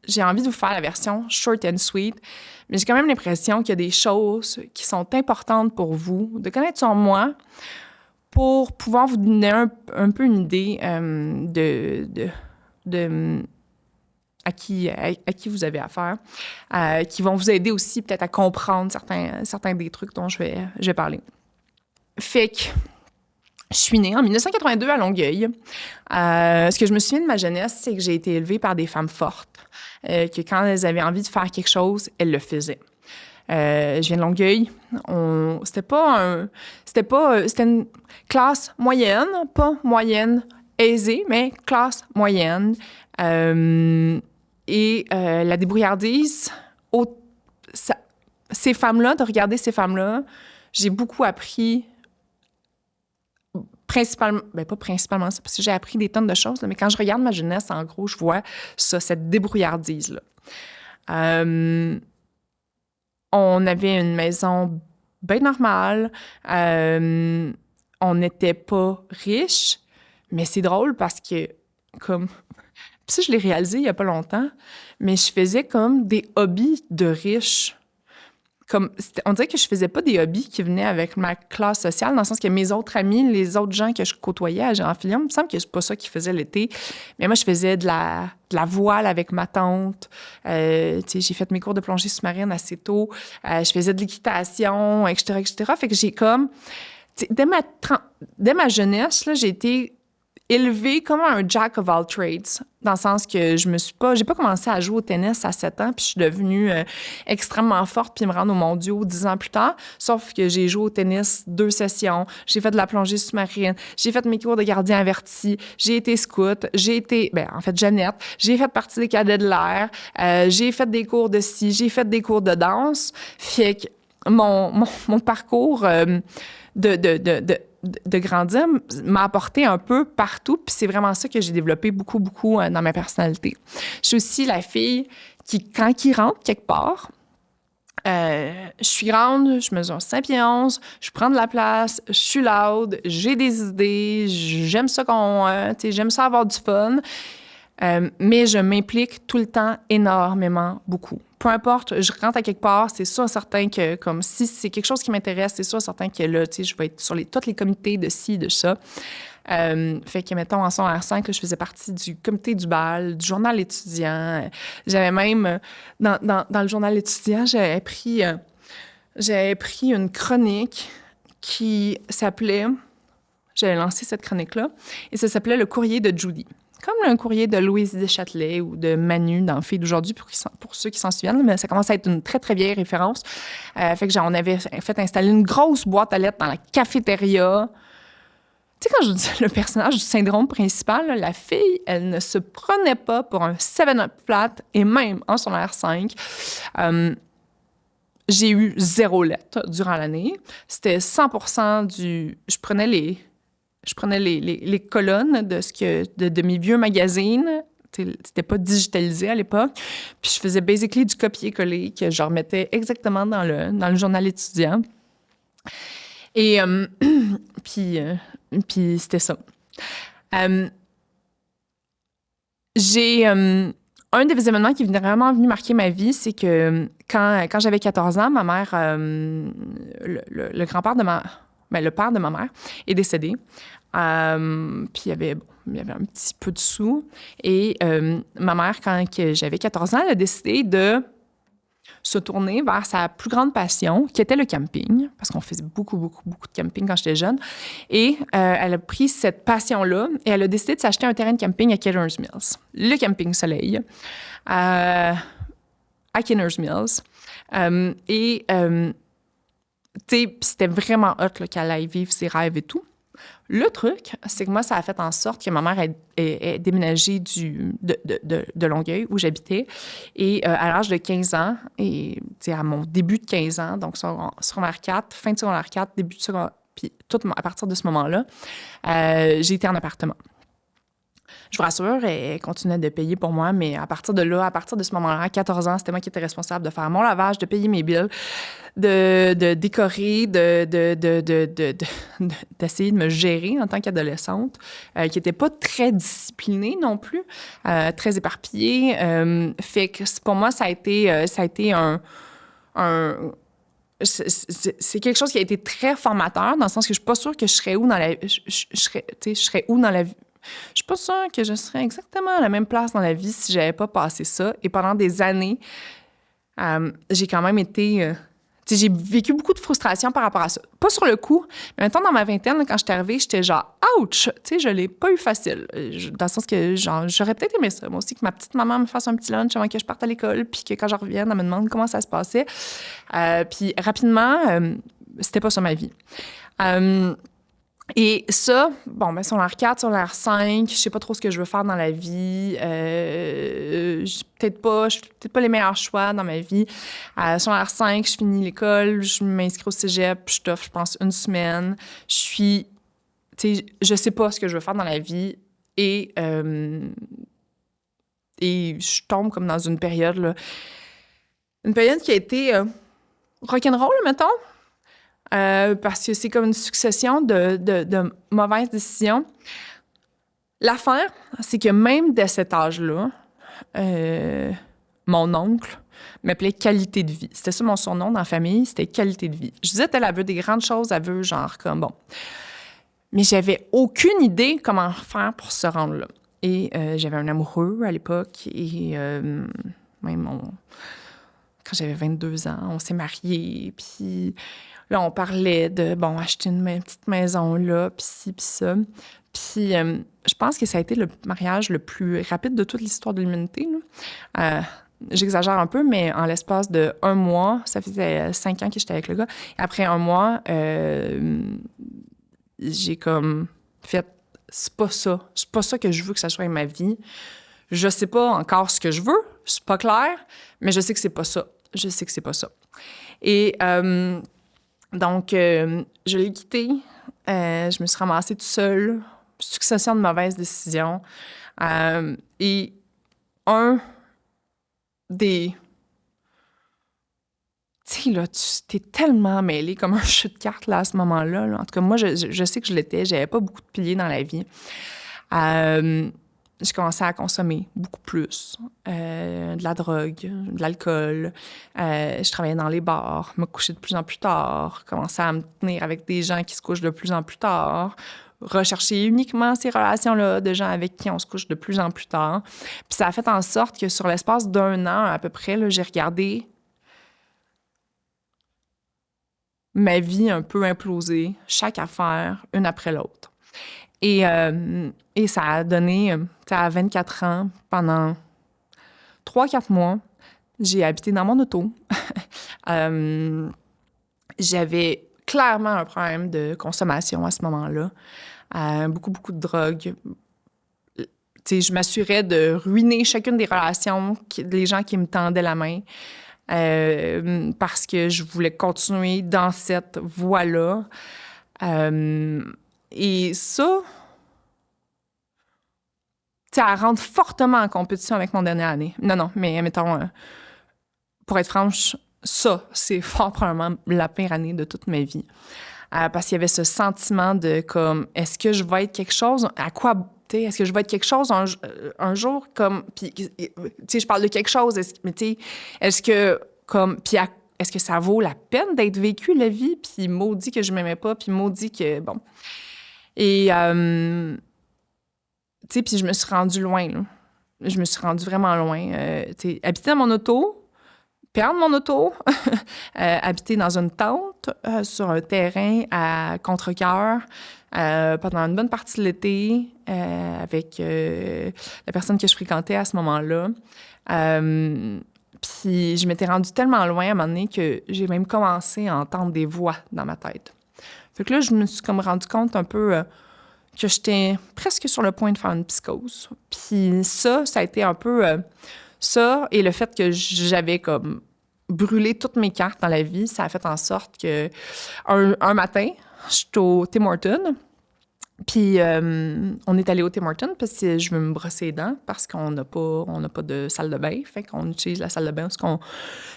J'ai envie de vous faire la version short and sweet, mais j'ai quand même l'impression qu'il y a des choses qui sont importantes pour vous, de connaître sur moi, pour pouvoir vous donner un peu une idée de à qui vous avez affaire, qui vont vous aider aussi peut-être à comprendre certains des trucs dont je vais parler. Fait que je suis née en 1982 à Longueuil. Ce que je me souviens de ma jeunesse, c'est que j'ai été élevée par des femmes fortes, que quand elles avaient envie de faire quelque chose, elles le faisaient. Je viens de Longueuil. C'était une classe moyenne, pas moyenne aisée, mais classe moyenne. La débrouillardise, ces femmes-là, de regarder ces femmes-là, j'ai beaucoup appris, principalement, pas principalement ça, parce que j'ai appris des tonnes de choses, là, mais quand je regarde ma jeunesse, en gros, je vois ça, cette débrouillardise-là. On avait une maison bien normale. On n'était pas riches, mais c'est drôle parce que, comme... Puis ça, je l'ai réalisé il y a pas longtemps, mais je faisais comme des hobbies de riches. On dirait que je faisais pas des hobbies qui venaient avec ma classe sociale, dans le sens que mes autres amis, les autres gens que je côtoyais à Jean-Philippe, il me semble que c'est pas ça qu'ils faisaient l'été. Mais moi, je faisais de la voile avec ma tante. J'ai fait mes cours de plongée sous-marine assez tôt. Je faisais de l'équitation, etc., etc. Fait que j'ai comme... Dès ma jeunesse, là, j'ai été élevée comme un jack of all trades, dans le sens que j'ai pas commencé à jouer au tennis à 7 ans, puis je suis devenue extrêmement forte, puis me rendre aux mondiaux 10 ans plus tard, sauf que j'ai joué au tennis 2 sessions, j'ai fait de la plongée sous-marine, j'ai fait mes cours de gardien averti, j'ai été scout, Jeannette, j'ai fait partie des cadets de l'air, j'ai fait des cours de scie, j'ai fait des cours de danse, fait que mon parcours de grandir m'a apporté un peu partout, puis c'est vraiment ça que j'ai développé beaucoup, beaucoup dans ma personnalité. Je suis aussi la fille qui, quand il rentre quelque part, je suis grande, je mesure 5 pieds 11, je prends de la place, je suis loud, j'ai des idées, j'aime ça j'aime ça avoir du fun, mais je m'implique tout le temps énormément, beaucoup. Peu importe, je rentre à quelque part, c'est sûr certain que, comme si c'est quelque chose qui m'intéresse, c'est sûr certain que là, je vais être sur tous les comités de ci, de ça. Fait que, mettons, en secondaire 5, là, je faisais partie du comité du bal, du journal étudiant. J'avais même, dans le journal étudiant, j'avais pris une chronique qui s'appelait, j'avais lancé cette chronique-là, et ça s'appelait « Le courrier de Judy ». Comme un courrier de Louise Deschâtelet ou de Manu dans Filles d'aujourd'hui, pour ceux qui s'en souviennent, mais ça commence à être une très, très vieille référence. Fait que on avait fait installer une grosse boîte à lettres dans la cafétéria. Tu sais, quand je dis le personnage du syndrome principal, là, la fille, elle ne se prenait pas pour un 7-Up flat, et même en secondaire 5. J'ai eu 0 lettre durant l'année. C'était 100% Je prenais les colonnes de mes vieux magazines. C'était pas digitalisé à l'époque. Puis je faisais basically du copier-coller que je remettais exactement dans le journal étudiant. Et puis c'était ça. J'ai un des événements qui est vraiment venu marquer ma vie, c'est que quand j'avais 14 ans, ma mère, le grand-père le père de ma mère est décédé. Puis il y avait un petit peu de sous. Et ma mère, quand j'avais 14 ans, elle a décidé de se tourner vers sa plus grande passion, qui était le camping, parce qu'on faisait beaucoup, beaucoup, beaucoup de camping quand j'étais jeune. Et elle a pris cette passion-là et elle a décidé de s'acheter un terrain de camping à Kinner's Mills, le camping Soleil, à Kinner's Mills. C'était vraiment hot là, qu'elle aille vivre ses rêves et tout. Le truc, c'est que moi, ça a fait en sorte que ma mère est déménagée de Longueuil, où j'habitais. Et à l'âge de 15 ans, et à mon début de 15 ans, donc secondaire 4, fin de secondaire 4, début de secondaire, puis à partir de ce moment-là, j'ai été en appartement. Je vous rassure, elle continuait de payer pour moi, mais à partir de ce moment-là, à 14 ans, c'était moi qui étais responsable de faire mon lavage, de payer mes bills, de décorer, d'essayer de me gérer en tant qu'adolescente, qui n'était pas très disciplinée non plus, très éparpillée. Fait que pour moi, ça a été c'est quelque chose qui a été très formateur, dans le sens que je suis pas sûre que je serais où dans la vie. Je serais où dans la vie. Je suis pas sûre que je serais exactement à la même place dans la vie si j'avais pas passé ça. Et pendant des années, j'ai quand même été... j'ai vécu beaucoup de frustration par rapport à ça. Pas sur le coup, mais maintenant, dans ma vingtaine, là, quand je suis arrivée, j'étais genre « ouch ». Tu sais, je l'ai pas eu facile. Dans le sens que, genre, j'aurais peut-être aimé ça. Moi aussi, que ma petite maman me fasse un petit lunch avant que je parte à l'école, puis que quand je revienne, elle me demande comment ça se passait. Puis rapidement, c'était pas ça ma vie. Et ça, bon, ben, secondaire 4, secondaire 5, je sais pas trop ce que je veux faire dans la vie. Je peut-être pas les meilleurs choix dans ma vie. Secondaire 5, je finis l'école, je m'inscris au cégep, je t'offre, je pense, une semaine. Tu sais, je sais pas ce que je veux faire dans la vie. Et je tombe comme dans une période, là. Une période qui a été rock'n'roll, mettons. Parce que c'est comme une succession de mauvaises décisions. L'affaire, c'est que même dès cet âge-là, mon oncle m'appelait qualité de vie. C'était ça mon surnom dans la famille, c'était qualité de vie. Je disais, elle veut des grandes choses, elle veut genre comme bon. Mais j'avais aucune idée comment faire pour se rendre là. Et j'avais un amoureux à l'époque et même quand j'avais 22 ans, on s'est mariés, puis là, on parlait de, bon, acheter une petite maison là, puis ci, puis ça. Puis je pense que ça a été le mariage le plus rapide de toute l'histoire de l'humanité. J'exagère un peu, mais en l'espace de 1 mois, ça faisait 5 ans que j'étais avec le gars. Et après 1 mois, j'ai comme fait, c'est pas ça que je veux que ça soit ma vie. Je sais pas encore ce que je veux, c'est pas clair, mais je sais que c'est pas ça. Et donc, je l'ai quitté. Je me suis ramassée toute seule. Succession de mauvaises décisions. Et un des... Tu sais, là, t'es tellement mêlé comme un jeu de cartes là, à ce moment-là. Là. En tout cas, moi, je sais que je l'étais. J'avais pas beaucoup de piliers dans la vie. J'ai commencé à consommer beaucoup plus. De la drogue, de l'alcool. Je travaillais dans les bars, me couchais de plus en plus tard, commençais à me tenir avec des gens qui se couchent de plus en plus tard, rechercher uniquement ces relations-là de gens avec qui on se couche de plus en plus tard. Puis ça a fait en sorte que sur l'espace d'1 an à peu près, là, j'ai regardé ma vie un peu imploser, chaque affaire, une après l'autre. Et ça a donné, à 24 ans, pendant 3-4 mois, j'ai habité dans mon auto. J'avais clairement un problème de consommation à ce moment-là. Beaucoup de drogue. Je m'assurais de ruiner chacune des relations, des gens qui me tendaient la main, parce que je voulais continuer dans cette voie-là. Et ça, ça rentre fortement en compétition avec mon dernière année. Non, mais mettons, pour être franche, ça, c'est fort probablement la pire année de toute ma vie. Parce qu'il y avait ce sentiment de comme, est-ce que je vais être quelque chose? À quoi, tu sais, est-ce que je vais être quelque chose un jour? Comme, puis, tu sais, je parle de quelque chose, mais tu sais, est-ce que, comme, puis est-ce que ça vaut la peine d'être vécu, la vie? Puis maudit que je m'aimais pas, puis maudit que, bon. Et, tu sais, puis je me suis rendue loin, là. Je me suis rendue vraiment loin. Tu sais, habiter dans mon auto, perdre mon auto, habiter dans une tente sur un terrain à Contrecœur pendant une bonne partie de l'été avec la personne que je fréquentais à ce moment-là. Puis je m'étais rendue tellement loin à un moment donné que j'ai même commencé à entendre des voix dans ma tête. Fait que là, je me suis comme rendu compte un peu que j'étais presque sur le point de faire une psychose. Puis ça a été un peu... ça et le fait que j'avais comme brûlé toutes mes cartes dans la vie, ça a fait en sorte que un matin, j'étais au Tim Hortons, puis on est allé au Tim Hortons parce que je veux me brosser les dents parce qu'on n'a pas de salle de bain, fait qu'on utilise la salle de bain.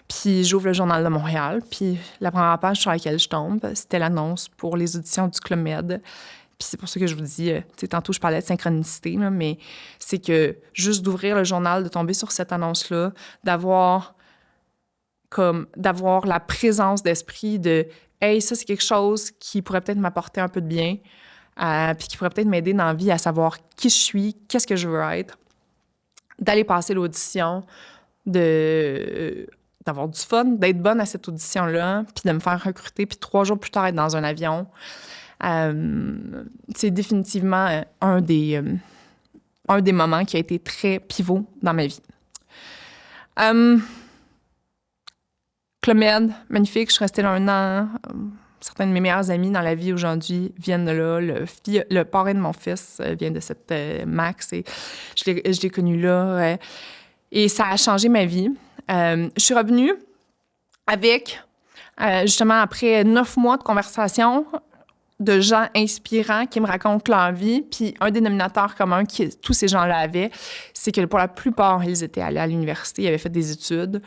Puis j'ouvre le Journal de Montréal, puis la première page sur laquelle je tombe, c'était l'annonce pour les auditions du Club Med. Puis c'est pour ça que je vous dis, tu sais, tantôt je parlais de synchronicité, là, mais c'est que juste d'ouvrir le journal, de tomber sur cette annonce-là, d'avoir comme d'avoir la présence d'esprit de « Hey, ça, c'est quelque chose qui pourrait peut-être m'apporter un peu de bien, puis qui pourrait peut-être m'aider dans la vie à savoir qui je suis, qu'est-ce que je veux être. » D'aller passer l'audition, d'avoir du fun, d'être bonne à cette audition-là, puis de me faire recruter, puis 3 jours plus tard, être dans un avion. C'est définitivement un des moments qui a été très pivot dans ma vie. Club Med, magnifique. Je suis restée là 1 an. Certains de mes meilleurs amis dans la vie aujourd'hui viennent de là. Le parrain de mon fils vient de cette Max et je l'ai connu là. Et ça a changé ma vie. Je suis revenue avec, justement, après 9 mois de conversation, de gens inspirants qui me racontent leur vie. Puis un dénominateur commun que tous ces gens-là avaient, c'est que pour la plupart, ils étaient allés à l'université, ils avaient fait des études.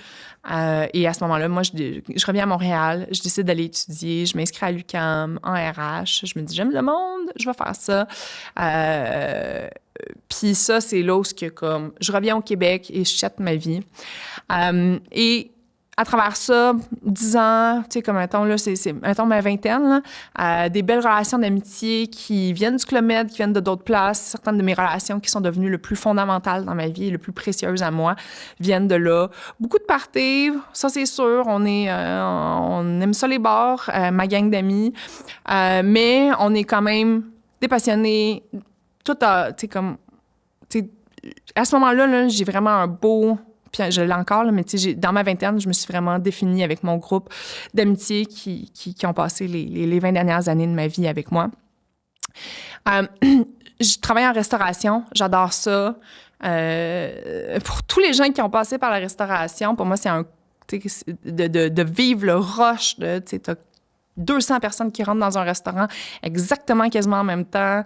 Et à ce moment-là, moi, je reviens à Montréal, je décide d'aller étudier, je m'inscris à l'UQAM en RH. Je me dis, j'aime le monde, je vais faire ça. Puis ça, c'est là où comme, je reviens au Québec et je jette ma vie. Et à travers ça, 10 ans, tu sais, comme mettons, là, mettons ma vingtaine, là, des belles relations d'amitié qui viennent du Club Med, qui viennent de d'autres places. Certaines de mes relations qui sont devenues le plus fondamentales dans ma vie et le plus précieuses à moi viennent de là. Beaucoup de parties, ça c'est sûr. On aime ça les bars, ma gang d'amis. Mais on est quand même des passionnés. Tout a, tu sais, comme, tu sais, à ce moment-là, là, j'ai vraiment un beau... Puis je l'ai encore, là, mais dans ma vingtaine, je me suis vraiment définie avec mon groupe d'amitié qui ont passé les 20 dernières années de ma vie avec moi. Je travaille en restauration, j'adore ça. Pour tous les gens qui ont passé par la restauration, pour moi, c'est de vivre le rush de, tu sais, t'as 200 personnes qui rentrent dans un restaurant exactement quasiment en même temps,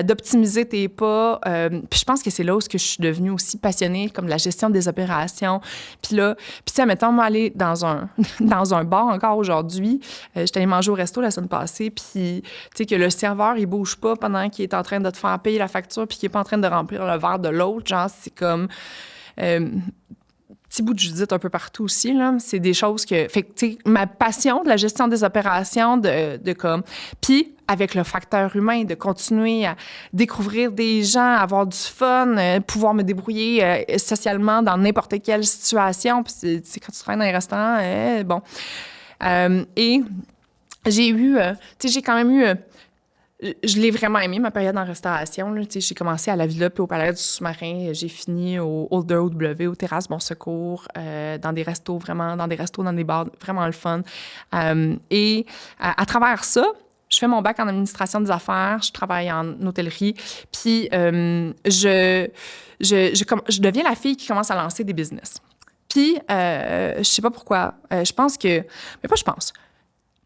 d'optimiser tes pas. Puis je pense que c'est là où je suis devenue aussi passionnée, comme de la gestion des opérations. Puis tu sais, mettons, moi, aller dans un bar encore aujourd'hui, j'étais allée manger au resto la semaine passée, puis tu sais, que le serveur, il bouge pas pendant qu'il est en train de te faire payer la facture, puis qu'il est pas en train de remplir le verre de l'autre. Genre, c'est comme... petit bout de Judith un peu partout aussi, là. C'est des choses que... Fait que, tu sais, ma passion de la gestion des opérations, de comme... Puis, avec le facteur humain, de continuer à découvrir des gens, avoir du fun, pouvoir me débrouiller socialement dans n'importe quelle situation. Puis, c'est quand tu travailles dans les restaurants, bon. Et j'ai eu... tu sais, j'ai quand même eu... je l'ai vraiment aimé, ma période en restauration. Là. J'ai commencé à la Villa puis au Palais du Sous-Marin. J'ai fini au Older OW, aux Terrasses Bon Secours, dans des restos, dans des bars, vraiment le fun. Et à travers ça, je fais mon bac en administration des affaires, je travaille en hôtellerie, puis je deviens la fille qui commence à lancer des business. Puis, je sais pas pourquoi, je pense que... Mais pas je pense...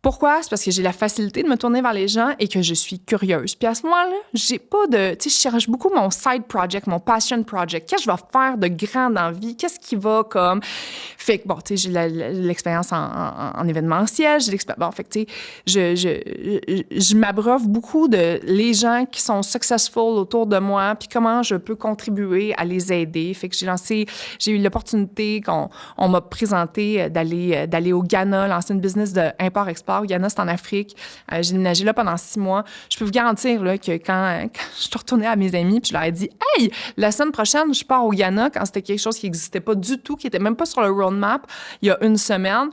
Pourquoi? C'est parce que j'ai la facilité de me tourner vers les gens et que je suis curieuse. Puis à ce moment-là, j'ai pas de... Tu sais, je cherche beaucoup mon side project, mon passion project. Qu'est-ce que je vais faire de grand dans la vie? Qu'est-ce qui va comme... Fait que, bon, tu sais, j'ai l'expérience en événementiel, j'ai l'expérience... Bon, fait que, tu sais, je m'abreuve beaucoup de les gens qui sont successful autour de moi, puis comment je peux contribuer à les aider. Fait que j'ai eu l'opportunité qu'on m'a présenté d'aller au Ghana, lancer une business de import-export. Au Ghana, c'est en Afrique. J'ai déménagé là pendant 6 mois. Je peux vous garantir là, que quand je suis retournée à mes amis, puis je leur ai dit « Hey, la semaine prochaine, je pars au Ghana », quand c'était quelque chose qui n'existait pas du tout, qui n'était même pas sur le roadmap, il y a 1 semaine.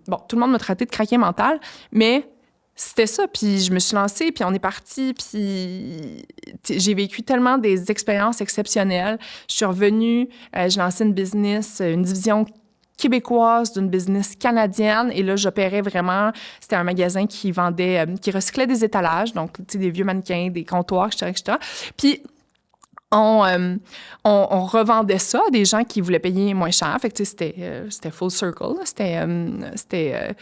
Bon, tout le monde me traitait de craqué mental, mais c'était ça. Puis je me suis lancée, puis on est parti, puis j'ai vécu tellement des expériences exceptionnelles. Je suis revenue, j'ai lancé une business, une division québécoise d'une business canadienne. Et là, j'opérais vraiment... C'était un magasin qui vendait... qui recyclait des étalages, donc, tu sais, des vieux mannequins, des comptoirs, etc. Puis, on revendait ça à des gens qui voulaient payer moins cher. Fait que, tu sais, c'était full circle. C'était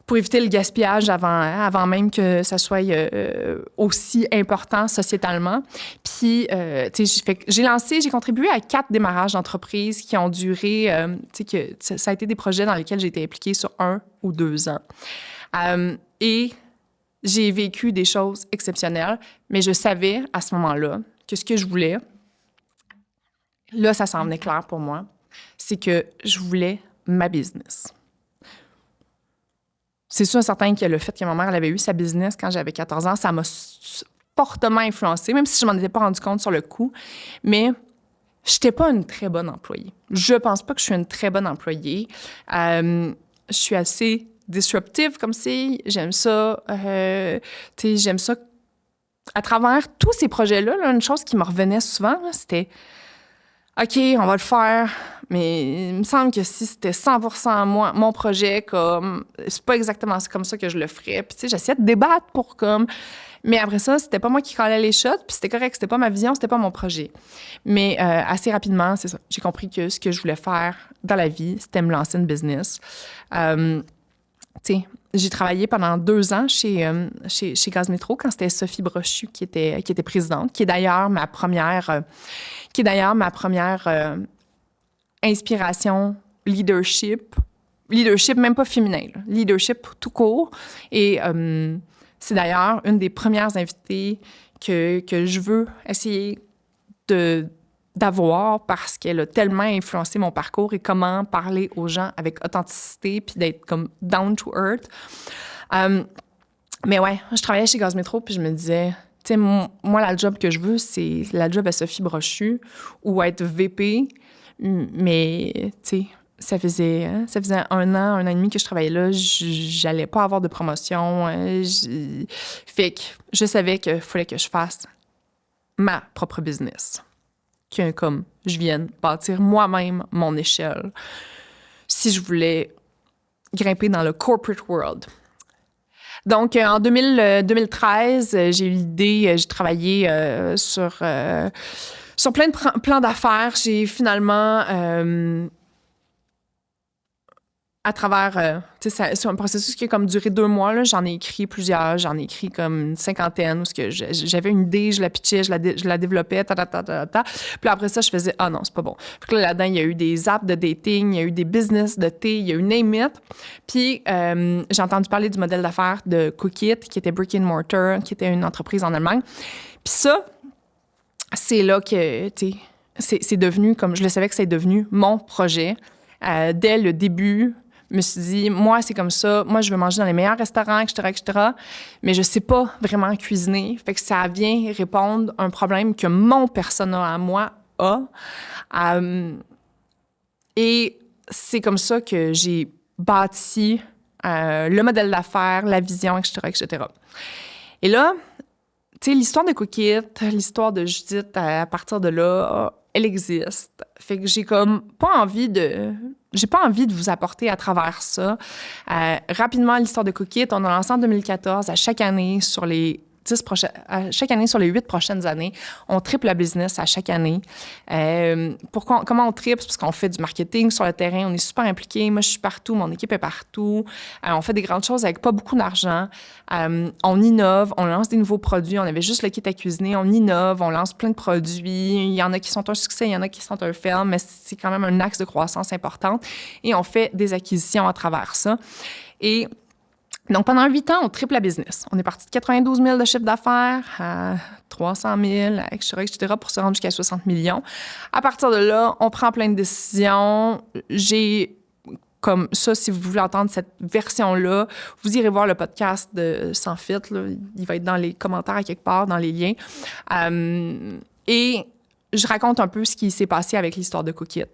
pour éviter le gaspillage avant même que ça soit aussi important sociétalement. Puis, tu sais, j'ai contribué à 4 démarrages d'entreprises qui ont duré, tu sais, ça a été des projets dans lesquels j'ai été impliquée sur 1 ou 2 ans. Et j'ai vécu des choses exceptionnelles, mais je savais à ce moment-là que ce que je voulais, là, ça s'en venait clair pour moi, c'est que je voulais ma business. C'est sûr certain que le fait que ma mère elle avait eu sa business quand j'avais 14 ans, ça m'a fortement influencée, même si je m'en étais pas rendu compte sur le coup. Mais je n'étais pas une très bonne employée. Je pense pas que je suis une très bonne employée. Je suis assez disruptive comme si. J'aime ça. J'aime ça. À travers tous ces projets-là, là, une chose qui me revenait souvent, là, c'était OK, on va le faire, mais il me semble que si c'était 100% moi, mon projet, comme c'est pas exactement comme ça que je le ferais. Puis tu sais, j'essayais de débattre pour comme... Mais après ça, c'était pas moi qui calais les shots, puis c'était correct, c'était pas ma vision, c'était pas mon projet. Mais assez rapidement, c'est ça, j'ai compris que ce que je voulais faire dans la vie, c'était me lancer une business. Tu sais, j'ai travaillé pendant 2 ans chez Gaz Métro quand c'était Sophie Brochu qui était présidente, qui est d'ailleurs ma première inspiration leadership même pas féminin, là, leadership tout court. Et c'est d'ailleurs une des premières invitées que je veux essayer d'avoir parce qu'elle a tellement influencé mon parcours et comment parler aux gens avec authenticité puis d'être comme down to earth. Mais ouais, je travaillais chez Gaz Métro puis je me disais, tu sais, moi, la job que je veux, c'est la job à Sophie Brochu ou être VP. Mais, tu sais, ça faisait 1 an, 1 an et demi que je travaillais là. J'allais pas avoir de promotion. Fait que je savais qu'il fallait que je fasse ma propre business. Que comme je vienne bâtir moi-même mon échelle si je voulais grimper dans le corporate world. Donc, en 2013, j'ai eu l'idée, j'ai travaillé sur plein de plans d'affaires. J'ai finalement, à travers, tu sais, c'est un processus qui a comme duré 2 mois, là, j'en ai écrit plusieurs, j'en ai écrit comme une 50aine, où j'avais une idée, je la pitchais, je la développais, Puis après ça, je faisais, ah non, c'est pas bon. Puis là-dedans, il y a eu des apps de dating, il y a eu des business de thé, il y a eu name it. Puis j'ai entendu parler du modèle d'affaires de Cookit, qui était Brick and Mortar, qui était une entreprise en Allemagne. Puis ça, c'est là que, tu sais, c'est devenu, comme je le savais que c'est devenu mon projet. Dès le début, je me suis dit, moi, c'est comme ça. Moi, je veux manger dans les meilleurs restaurants, etc., mais je sais pas vraiment cuisiner. Fait que ça vient répondre à un problème que mon persona à moi a. Et c'est comme ça que j'ai bâti le modèle d'affaires, la vision, etc. Et là, tu sais, l'histoire de Cookit, l'histoire de Judith, à partir de là, elle existe. Fait que j'ai comme pas envie de vous apporter à travers ça. Rapidement, l'histoire de Cookit, on a lancé en 2014. À chaque année, sur les 8 prochaines années, on triple la business à chaque année. Comment on triple? C'est parce qu'on fait du marketing sur le terrain, on est super impliqués. Moi, je suis partout, mon équipe est partout. On fait des grandes choses avec pas beaucoup d'argent. On innove, on lance des nouveaux produits. On avait juste le kit à cuisiner. On innove, on lance plein de produits. Il y en a qui sont un succès, il y en a qui sont un fail, mais c'est quand même un axe de croissance important. Et on fait des acquisitions à travers ça. Et donc, pendant 8 ans, on triple la business. On est parti de 92 000 de chiffre d'affaires à 300 000, etc., pour se rendre jusqu'à 60 millions. À partir de là, on prend plein de décisions. Comme ça, si vous voulez entendre cette version-là, vous irez voir le podcast de Sans Filtre, là. Il va être dans les commentaires à quelque part, dans les liens. Et je raconte un peu ce qui s'est passé avec l'histoire de Cookit.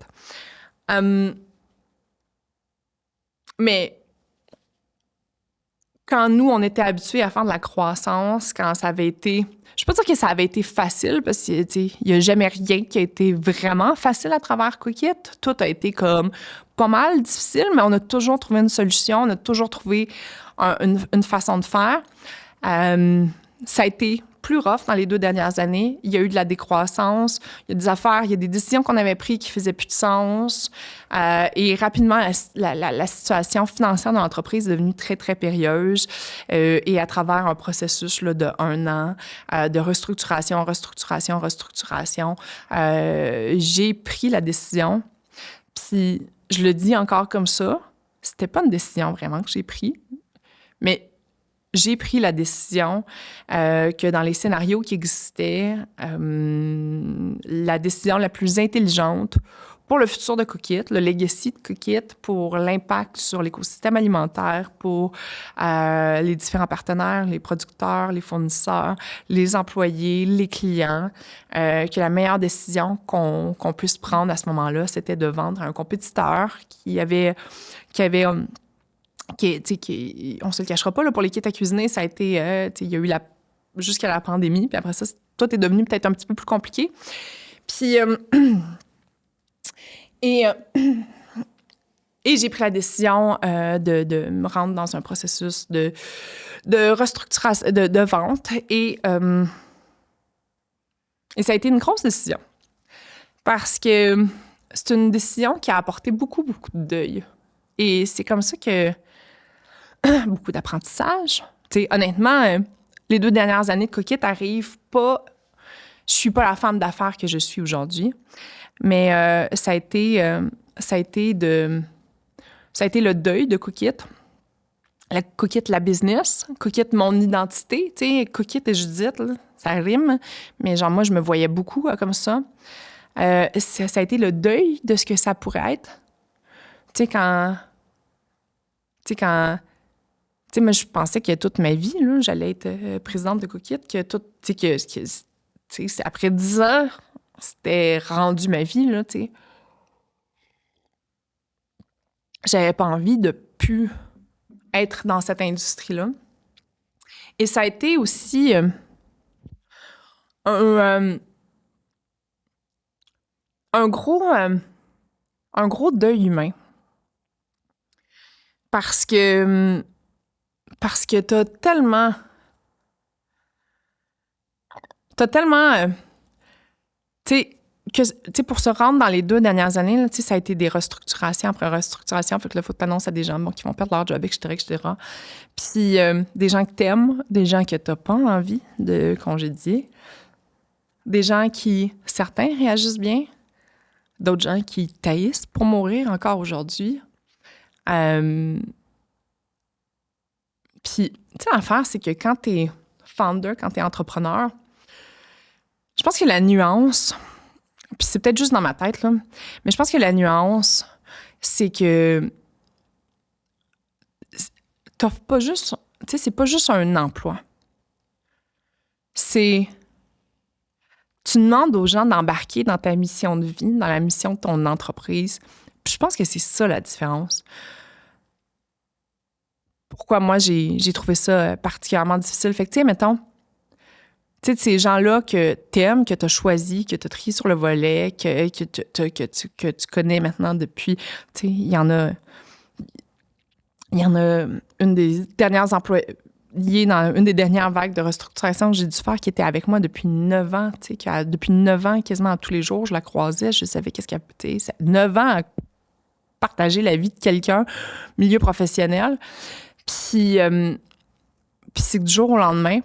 Mais quand nous, on était habitués à faire de la croissance, quand ça avait été... Je ne peux pas dire que ça avait été facile, parce qu'il n'y a jamais rien qui a été vraiment facile à travers Cookit. Tout a été comme pas mal difficile, mais on a toujours trouvé une solution, on a toujours trouvé une façon de faire. Ça a été plus rough dans les 2 dernières années. Il y a eu de la décroissance, il y a des affaires, il y a des décisions qu'on avait prises qui faisaient plus de sens. Et rapidement, la situation financière de l'entreprise est devenue très, très périlleuse. Et à travers un processus là, de 1 an de restructuration, j'ai pris la décision. Puis je le dis encore comme ça, c'était pas une décision vraiment que j'ai prise, mais j'ai pris la décision que dans les scénarios qui existaient, la décision la plus intelligente pour le futur de Cookit, le legacy de Cookit, pour l'impact sur l'écosystème alimentaire, pour les différents partenaires, les producteurs, les fournisseurs, les employés, les clients, que la meilleure décision qu'on puisse prendre à ce moment-là, c'était de vendre à un compétiteur qui on se le cachera pas, là, pour les kits à cuisiner, ça a été, il y a eu jusqu'à la pandémie, puis après ça, tout est devenu peut-être un petit peu plus compliqué. Puis, et j'ai pris la décision de me rendre dans un processus de restructuration, de vente, et ça a été une grosse décision, parce que c'est une décision qui a apporté beaucoup, beaucoup de deuil. Et c'est comme ça que beaucoup d'apprentissage. T'sais, honnêtement, les 2 dernières années de Cookit arrivent pas... Je suis pas la femme d'affaires que je suis aujourd'hui, mais ça a été le deuil de Cookit. Cookit, la business. Cookit, mon identité. Tu sais, Cookit et Judith, là, ça rime, mais genre, moi, je me voyais beaucoup comme ça. Ça a été le deuil de ce que ça pourrait être. Tu sais, quand moi, je pensais que toute ma vie, là, j'allais être présidente de Cookit, après 10 ans, c'était rendu ma vie, là, tu sais. J'avais pas envie de plus être dans cette industrie-là. Et ça a été aussi un gros deuil humain. Parce que t'as tellement... tu sais, pour se rendre dans les 2 dernières années, là, ça a été des restructurations après restructuration. Fait que là, il faut que tu annonces à des gens qui vont perdre leur job, etc. Puis des gens que t'aimes, des gens que t'as pas envie de congédier, des gens qui, certains réagissent bien, d'autres gens qui taillissent pour mourir encore aujourd'hui. Puis, tu sais, l'affaire, c'est que quand t'es founder, quand t'es entrepreneur, je pense que la nuance, puis c'est peut-être juste dans ma tête, là, mais je pense que la nuance, c'est que t'offres pas juste, tu sais, c'est pas juste un emploi. Tu demandes aux gens d'embarquer dans ta mission de vie, dans la mission de ton entreprise. Puis je pense que c'est ça la différence. Pourquoi moi, j'ai trouvé ça particulièrement difficile. Fait que, tu sais, mettons, tu sais, ces gens-là que t'aimes, que t'as choisi, que t'as trié sur le volet, que tu connais maintenant depuis, tu sais, il y en a une des dernières employées dans une des dernières vagues de restructuration que j'ai dû faire qui était avec moi depuis 9 ans, tu sais, depuis 9 ans, quasiment à tous les jours, je la croisais, je savais qu'est-ce qu'elle... 9 ans à partager la vie de quelqu'un, milieu professionnel. Puis c'est que du jour au lendemain.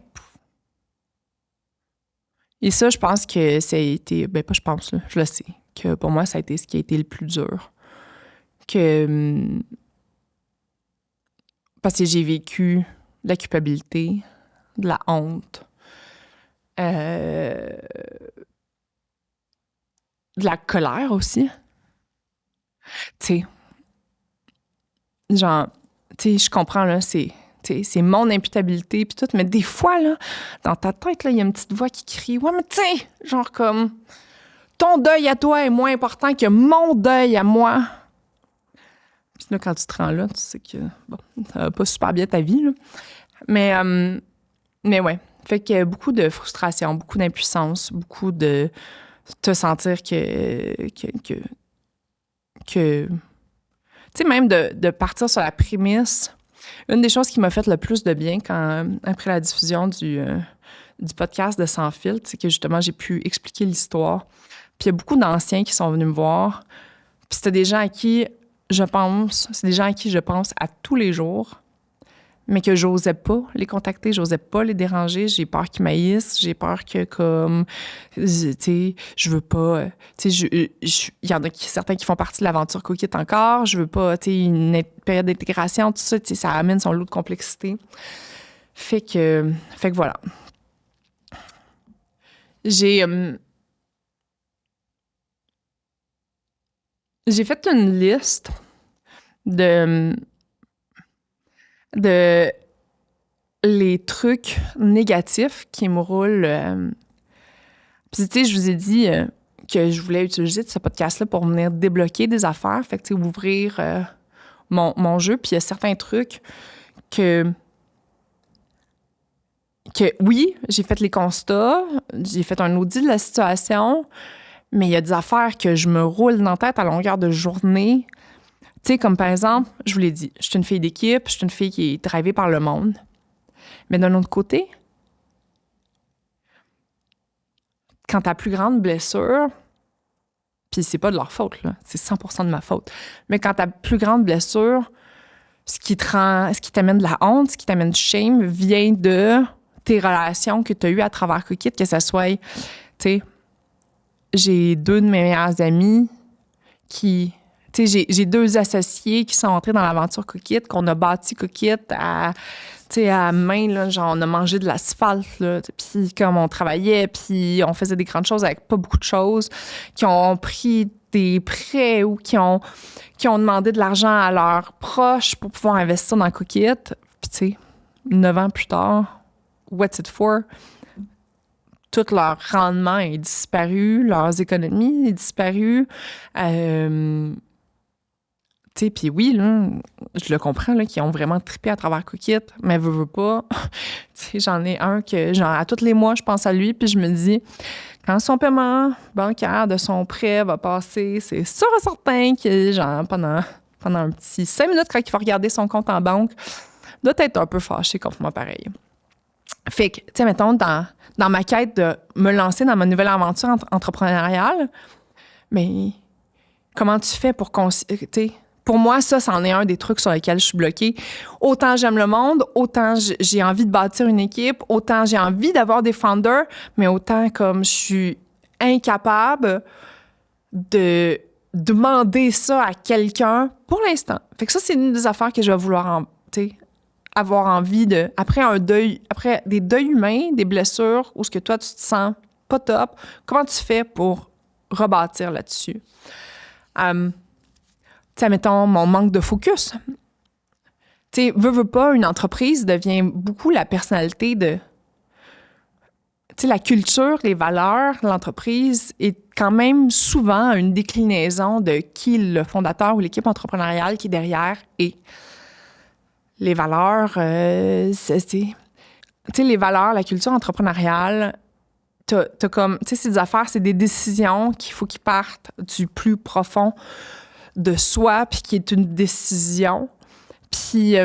Et ça, je pense que ça a été... Ben, pas je pense, là, je le sais. Que pour moi, ça a été ce qui a été le plus dur. Parce que j'ai vécu de la culpabilité, de la honte, de la colère aussi. Tu sais, genre, tu sais, je comprends, là, c'est mon imputabilité puis tout, mais des fois, là, dans ta tête, là, il y a une petite voix qui crie « Ouais, mais tu sais, genre comme, ton deuil à toi est moins important que mon deuil à moi. » Puis là, quand tu te rends là, tu sais que, bon, ça va pas super bien ta vie, là. Mais ouais, fait que beaucoup de frustration, beaucoup d'impuissance, beaucoup de te sentir que tu sais, même de partir sur la prémisse. Une des choses qui m'a fait le plus de bien après la diffusion du podcast de Sans filtre, c'est que justement, j'ai pu expliquer l'histoire. Puis il y a beaucoup d'anciens qui sont venus me voir. Puis c'était des gens à qui je pense à tous les jours, mais que j'osais pas les contacter, j'osais pas les déranger, j'ai peur qu'ils m'haïssent, j'ai peur que comme, tu sais, je veux pas, tu sais, il y en a certains qui font partie de l'aventure Cookit encore, je veux pas, tu sais, une période d'intégration, tout ça, tu sais, ça amène son lot de complexité. Fait que voilà. J'ai J'ai fait une liste de les trucs négatifs qui me roulent. Puis, tu sais, je vous ai dit que je voulais utiliser ce podcast-là pour venir débloquer des affaires. Fait que, tu sais, ouvrir mon jeu. Puis, il y a certains trucs que oui, j'ai fait les constats, j'ai fait un audit de la situation, mais il y a des affaires que je me roule dans la tête à longueur de journée. Tu sais, comme par exemple, je vous l'ai dit, je suis une fille d'équipe, je suis une fille qui est drivée par le monde. Mais d'un autre côté, quand ta plus grande blessure, puis c'est pas de leur faute, là, c'est 100% de ma faute, mais quand ta plus grande blessure, ce qui t'amène de la honte, ce qui t'amène du shame, vient de tes relations que tu as eues à travers Cookit, que ça soit, tu sais, j'ai 2 de mes meilleures amies qui, tu sais, j'ai 2 associés qui sont entrés dans l'aventure Cookit, qu'on a bâti Cookit à, tu sais, à main, là, genre on a mangé de l'asphalte, là, puis comme on travaillait, puis on faisait des grandes choses avec pas beaucoup de choses, qui ont pris des prêts ou qui ont demandé de l'argent à leurs proches pour pouvoir investir dans Cookit. Puis tu sais, 9 ans plus tard, what's it for? Tout leur rendement est disparu, leurs économies est disparu. Tu sais, puis oui, là, je le comprends, là, qu'ils ont vraiment trippé à travers Cookit, mais veux pas. Tu sais, j'en ai un que, genre, à tous les mois, je pense à lui, puis je me dis, quand son paiement bancaire de son prêt va passer, c'est sûr et certain que, genre, pendant un petit 5 minutes, quand il va regarder son compte en banque, doit être un peu fâché contre moi pareil. Fait que, tu sais, mettons, dans ma quête de me lancer dans ma nouvelle aventure entrepreneuriale, mais comment tu fais pour pour moi, ça, c'en est un des trucs sur lesquels je suis bloquée. Autant j'aime le monde, autant j'ai envie de bâtir une équipe, autant j'ai envie d'avoir des founders, mais autant comme je suis incapable de demander ça à quelqu'un pour l'instant. Fait que ça, c'est une des affaires que je vais vouloir, avoir envie de... Après des deuils humains, des blessures, où ce que toi, tu te sens pas top, comment tu fais pour rebâtir là-dessus? Tu sais, mettons, mon manque de focus. Tu sais, veux pas, une entreprise devient beaucoup la personnalité de... Tu sais, la culture, les valeurs, l'entreprise est quand même souvent une déclinaison de qui le fondateur ou l'équipe entrepreneuriale qui est derrière est. Les valeurs, tu sais, les valeurs, la culture entrepreneuriale, t'as comme... Tu sais, c'est des affaires, c'est des décisions qu'il faut qu'ils partent du plus profond de soi, puis qui est une décision. Puis,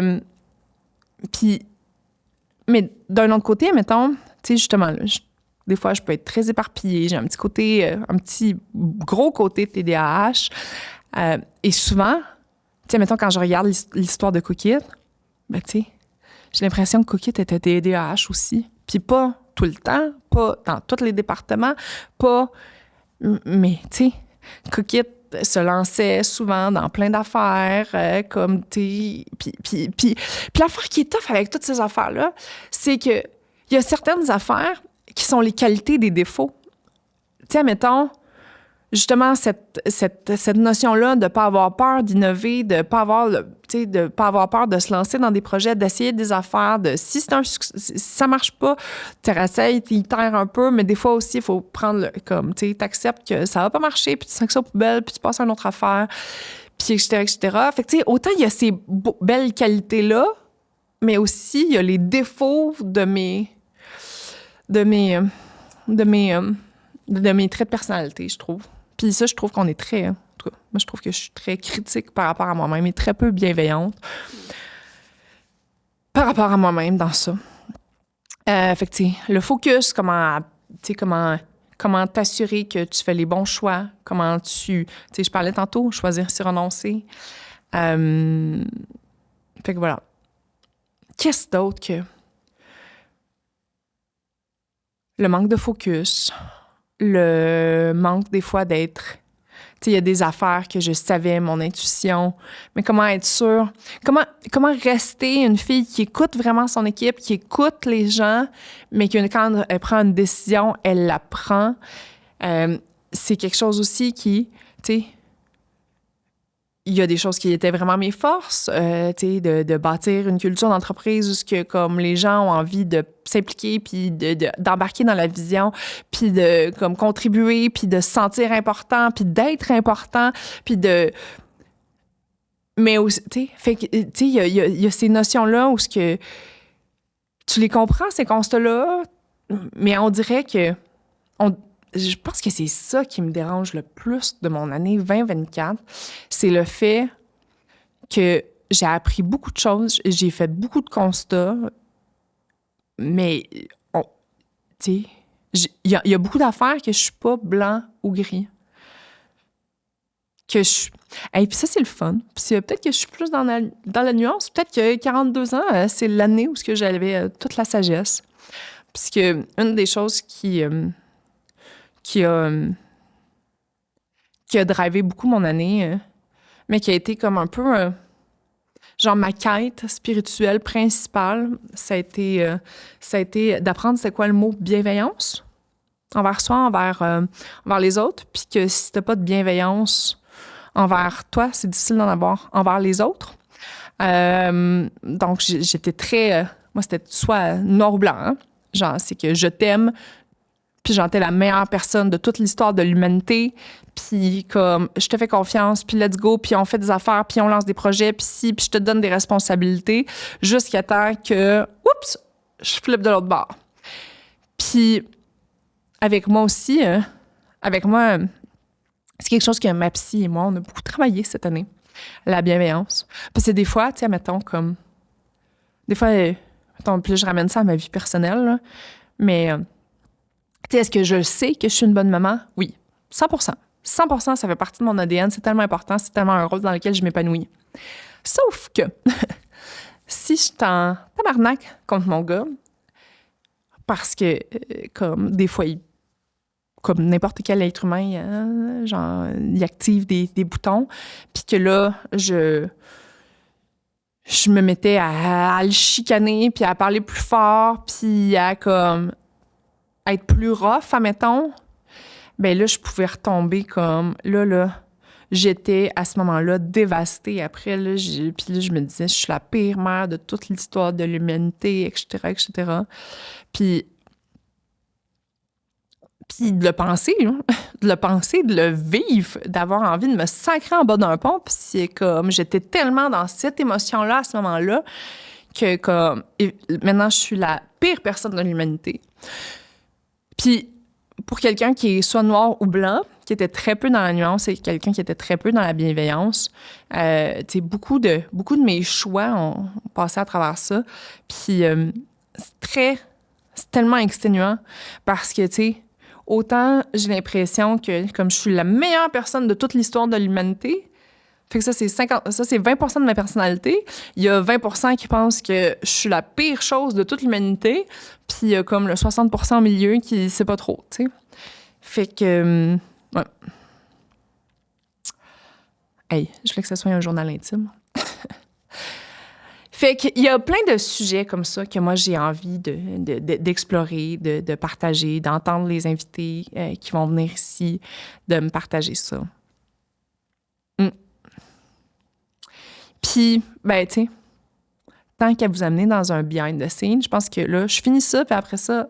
mais d'un autre côté, mettons, tu sais, justement, là, des fois, je peux être très éparpillée. J'ai un petit gros côté TDAH. Et souvent, tu sais, mettons, quand je regarde l'histoire de Cookit, ben, tu sais, j'ai l'impression que Cookit était TDAH aussi. Puis pas tout le temps, pas dans tous les départements, pas... Mais, tu sais, Cookit se lançait souvent dans plein d'affaires, comme, tu sais... Puis l'affaire qui est tough avec toutes ces affaires-là, c'est que il y a certaines affaires qui sont les qualités des défauts. Tu sais, mettons, justement, cette notion-là de ne pas avoir peur d'innover, de ne pas avoir peur de se lancer dans des projets, d'essayer des affaires, de si ça marche pas, tu réessayes, tu terres un peu, mais des fois aussi, il faut prendre comme, tu sais, t'acceptes que ça va pas marcher, puis tu sens que ça aux poubelles, puis tu passes à une autre affaire, puis etc., etc. Fait que, tu sais, autant il y a ces belles qualités-là, mais aussi, il y a les défauts de mes traits de personnalité, je trouve. Puis ça, je trouve qu'on est très... En tout cas, moi, je trouve que je suis très critique par rapport à moi-même et très peu bienveillante par rapport à moi-même dans ça. Fait que, tu sais, le focus, comment t'assurer que tu fais les bons choix, comment tu... Tu sais, je parlais tantôt, choisir, c'est renoncer. Fait que voilà. Qu'est-ce d'autre que... Le manque de focus, le manque des fois d'être... Tu sais, il y a des affaires que je savais, mon intuition, mais comment être sûre? Comment rester une fille qui écoute vraiment son équipe, qui écoute les gens, mais que quand elle prend une décision, elle la prend. C'est quelque chose aussi qui, tu sais... il y a des choses qui étaient vraiment mes forces, tu sais, de bâtir une culture d'entreprise où ce que, comme les gens ont envie de s'impliquer, puis d'embarquer dans la vision, puis de comme contribuer, puis de se sentir important, puis d'être important, puis de... Mais aussi, tu sais, fait que, tu sais, il y a ces notions-là où ce que tu les comprends, ces constats-là, mais on dirait que... je pense que c'est ça qui me dérange le plus de mon année 2024, c'est le fait que j'ai appris beaucoup de choses, j'ai fait beaucoup de constats, mais tu sais, il y a beaucoup d'affaires que je suis pas blanc ou gris. Que je... Et puis ça, c'est le fun. Puis peut-être que je suis plus dans la nuance. Peut-être que 42 ans, c'est l'année où j'avais toute la sagesse. Puisque une des choses qui a drivé beaucoup mon année, mais qui a été comme un peu genre ma quête spirituelle principale, ça a été d'apprendre c'est quoi le mot bienveillance envers soi, envers les autres, puis que si t'as pas de bienveillance envers toi, c'est difficile d'en avoir envers les autres. Donc j'étais très... moi, c'était soit noir ou blanc, hein? Genre, c'est que je t'aime, puis genre, t'es la meilleure personne de toute l'histoire de l'humanité, puis comme, je te fais confiance, puis let's go, puis on fait des affaires, puis on lance des projets, puis puis je te donne des responsabilités, jusqu'à temps que, oups, je flippe de l'autre bord. Puis, avec moi aussi, c'est quelque chose que ma psy et moi, on a beaucoup travaillé cette année, la bienveillance. Parce que des fois, tu sais, mettons, comme, des fois, mettons, puis je ramène ça à ma vie personnelle, là, mais... tu sais, est-ce que je sais que je suis une bonne maman? Oui, 100%. 100%, ça fait partie de mon ADN. C'est tellement important. C'est tellement un rôle dans lequel je m'épanouis. Sauf que si je suis en tabarnak contre mon gars, parce que, comme des fois, comme n'importe quel être humain, genre, il active des boutons, puis que là, je me mettais à le chicaner, puis à parler plus fort, puis à comme... être plus rough, admettons, ben là, je pouvais retomber comme... Là, j'étais à ce moment-là dévastée. Après, là, puis là, je me disais, je suis la pire mère de toute l'histoire de l'humanité, etc., etc. Puis de le penser, là, de le vivre, d'avoir envie de me sacrer en bas d'un pont, puis c'est comme... J'étais tellement dans cette émotion-là, à ce moment-là, que comme... maintenant, je suis la pire personne de l'humanité. Puis, pour quelqu'un qui est soit noir ou blanc, qui était très peu dans la nuance et quelqu'un qui était très peu dans la bienveillance, tu sais, beaucoup de mes choix ont passé à travers ça. Puis, c'est tellement exténuant parce que, tu sais, autant j'ai l'impression que comme je suis la meilleure personne de toute l'histoire de l'humanité, fait que ça, c'est 20% de ma personnalité. Il y a 20% qui pensent que je suis la pire chose de toute l'humanité, puis il y a comme le 60% au milieu qui sait pas trop, tu sais. Fait que... ouais. Hey, je voulais que ça soit un journal intime. Fait qu'il y a plein de sujets comme ça que moi, j'ai envie d'explorer, de partager, d'entendre les invités qui vont venir ici, de me partager ça. Puis, ben, tu sais, tant qu'à vous amener dans un behind the scenes, je pense que là, je finis ça, puis après ça,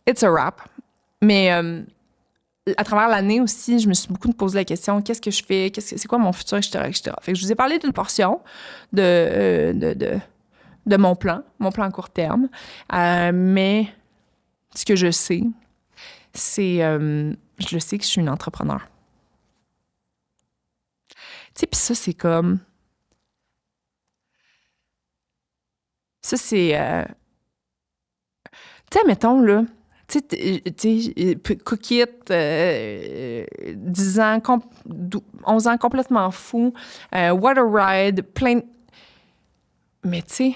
it's a wrap. Mais à travers l'année aussi, je me suis beaucoup posé la question, qu'est-ce que je fais? C'est quoi mon futur, etc., etc. Fait que je vous ai parlé d'une portion de mon plan à court terme. Mais ce que je sais, c'est, je le sais que je suis une entrepreneur. Tu sais, puis ça, c'est comme... Ça, c'est... tu sais, mettons, là, tu sais, coquette, 10 ans, 11 ans, complètement fou, what a ride, plein de... Mais tu sais,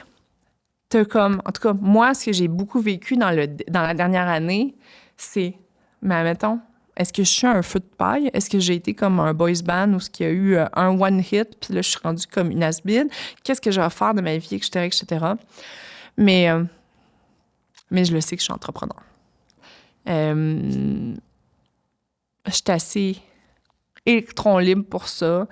t'as comme... En tout cas, moi, ce que j'ai beaucoup vécu dans la dernière année, c'est... Mais mettons, est-ce que je suis un feu de paille? Est-ce que j'ai été comme un boys band où il y a eu un one hit, puis là, je suis rendue comme une has-been? Qu'est-ce que je vais faire de ma vie, etc., etc.? Mais je le sais que je suis entrepreneur. Je suis assez électron libre pour ça.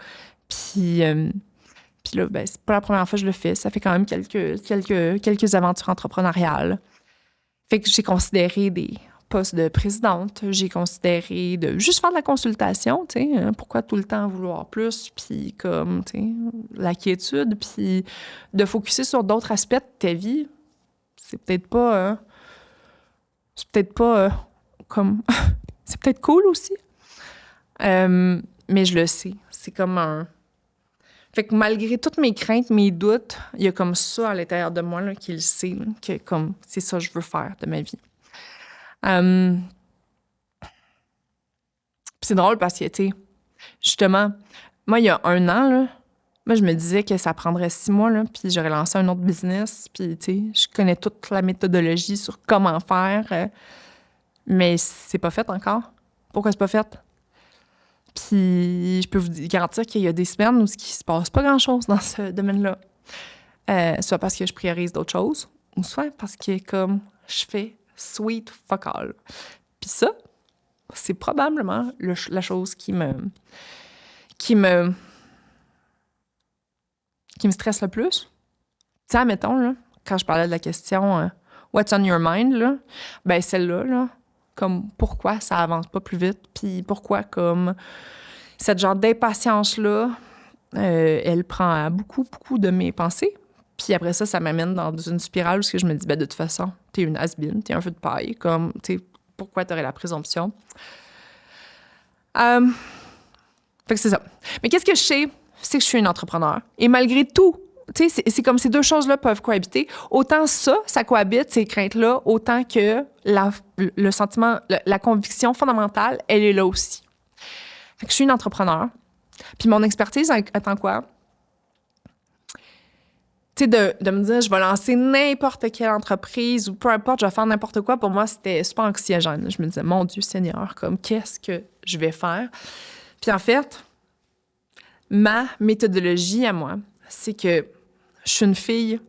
Puis là, ben, c'est pas la première fois que je le fais. Ça fait quand même quelques aventures entrepreneuriales. Fait que j'ai considéré des postes de présidente. J'ai considéré de juste faire de la consultation, tu sais. Pourquoi tout le temps vouloir plus, puis comme, tu sais, la quiétude, puis de focusser sur d'autres aspects de ta vie. C'est peut-être pas... comme... c'est peut-être cool aussi. Mais je le sais. C'est comme un... Fait que malgré toutes mes craintes, mes doutes, il y a comme ça à l'intérieur de moi là, qui le sait, là, que comme c'est ça que je veux faire de ma vie. Puis c'est drôle parce que, tu sais, justement, moi, il y a 1 an, là, moi, je me disais que ça prendrait 6 mois, là, puis j'aurais lancé un autre business, puis, tu sais, je connais toute la méthodologie sur comment faire, mais c'est pas fait encore. Pourquoi c'est pas fait? Puis je peux vous garantir qu'il y a des semaines où il se passe pas grand-chose dans ce domaine-là. Soit parce que je priorise d'autres choses, ou soit parce que comme je fais sweet fuck all. Puis ça, c'est probablement la chose qui me stresse le plus. Tu sais, admettons, là, quand je parlais de la question What's on your mind, là, ben celle-là, là, comme pourquoi ça avance pas plus vite, puis pourquoi comme cette genre d'impatience-là, elle prend beaucoup, beaucoup de mes pensées. Puis après ça m'amène dans une spirale où je me dis, ben de toute façon, t'es une has-been, t'es un feu de paille, comme, tu sais, pourquoi t'aurais la présomption? Fait que c'est ça. Mais qu'est-ce que je sais? C'est que je suis une entrepreneur. Et malgré tout, tu sais, c'est comme ces deux choses-là peuvent cohabiter. Autant ça cohabite, ces craintes-là, autant que le sentiment, la conviction fondamentale, elle est là aussi. Fait que je suis une entrepreneur. Puis mon expertise étant quoi? Tu sais, de me dire, je vais lancer n'importe quelle entreprise ou peu importe, je vais faire n'importe quoi, pour moi, c'était super anxiogène. Je me disais, mon Dieu Seigneur, comme, qu'est-ce que je vais faire? Puis en fait, ma méthodologie à moi, c'est que je suis une fille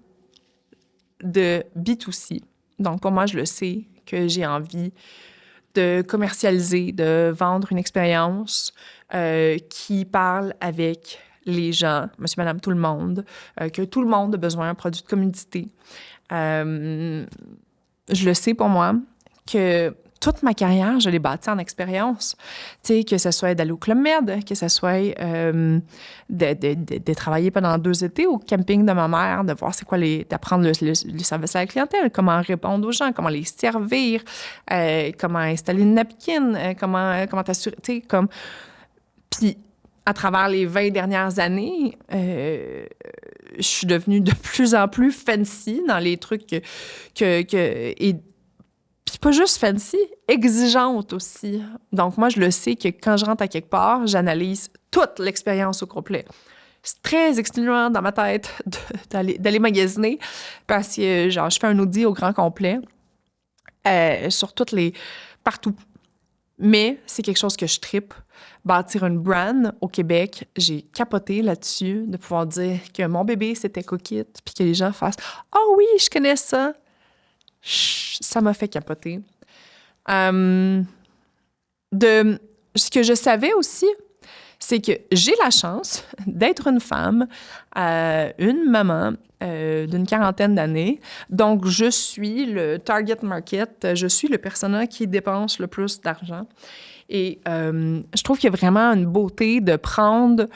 de B2C. Donc, pour moi, je le sais que j'ai envie de commercialiser, de vendre une expérience qui parle avec les gens, monsieur, madame, tout le monde, que tout le monde a besoin d'un produit de commodité. Je le sais pour moi que toute ma carrière, je l'ai bâtie en expérience. Tu sais, que ce soit d'aller au Club Med, que ce soit de travailler pendant 2 étés au camping de ma mère, de voir c'est quoi d'apprendre le service à la clientèle, comment répondre aux gens, comment les servir, comment installer une napkin, comment t'assurer, tu sais, comme... Puis, à travers les 20 dernières années, je suis devenue de plus en plus fancy dans les trucs et puis pas juste fancy, exigeante aussi. Donc moi, je le sais que quand je rentre à quelque part, j'analyse toute l'expérience au complet. C'est très exténuant dans ma tête d'aller magasiner parce que, genre, je fais un audit au grand complet sur partout. Mais c'est quelque chose que je trippe. Bâtir une brand au Québec, j'ai capoté là-dessus, de pouvoir dire que mon bébé, c'était Cookit, puis que les gens fassent « Ah oui, je connais ça! » Ça m'a fait capoter. Ce que je savais aussi, c'est que j'ai la chance d'être une femme, une maman d'une 40aine d'années. Donc, je suis le target market, je suis le persona qui dépense le plus d'argent. Et je trouve qu'il y a vraiment une beauté de prendre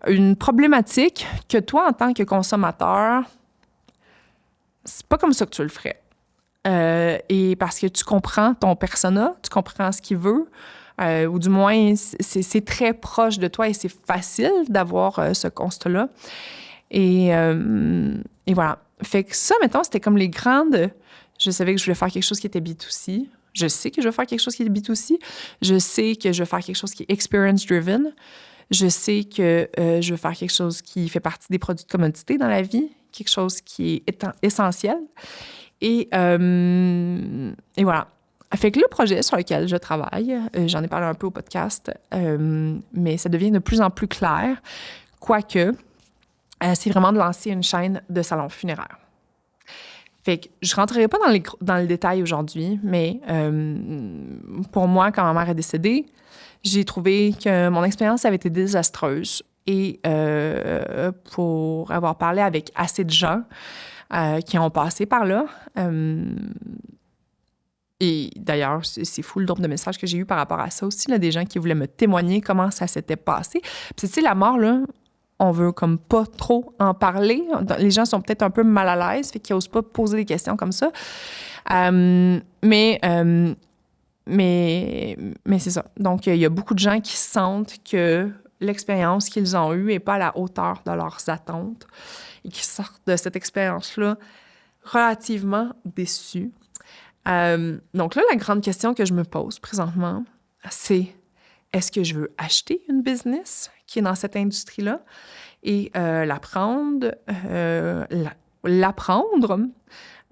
une problématique que toi, en tant que consommateur, c'est pas comme ça que tu le ferais. Et parce que tu comprends ton persona, tu comprends ce qu'il veut, ou du moins, c'est très proche de toi et c'est facile d'avoir ce constat-là. Et voilà. Fait que ça, mettons, c'était comme les grandes... Je savais que je voulais faire quelque chose qui était B2C. Je sais que je veux faire quelque chose qui est B2C. Je sais que je veux faire quelque chose qui est experience-driven. Je sais que je veux faire quelque chose qui fait partie des produits de commodité dans la vie, quelque chose qui est essentiel. Et voilà. Fait que le projet sur lequel je travaille, j'en ai parlé un peu au podcast, mais ça devient de plus en plus clair, quoique c'est vraiment de lancer une chaîne de salons funéraires. Fait que je rentrerai pas dans le détail aujourd'hui, mais pour moi, quand ma mère est décédée, j'ai trouvé que mon expérience avait été désastreuse et pour avoir parlé avec assez de gens qui ont passé par là. Et d'ailleurs, c'est fou le nombre de messages que j'ai eu par rapport à ça aussi, là, des gens qui voulaient me témoigner comment ça s'était passé. Puis tu sais, la mort, là, on veut comme pas trop en parler. Les gens sont peut-être un peu mal à l'aise, fait qu'ils n'osent pas poser des questions comme ça. Mais c'est ça. Donc, il y a beaucoup de gens qui sentent que l'expérience qu'ils ont eue n'est pas à la hauteur de leurs attentes et qui sortent de cette expérience-là relativement déçus. Donc là, la grande question que je me pose présentement, c'est est-ce que je veux acheter une business qui est dans cette industrie-là et l'apprendre,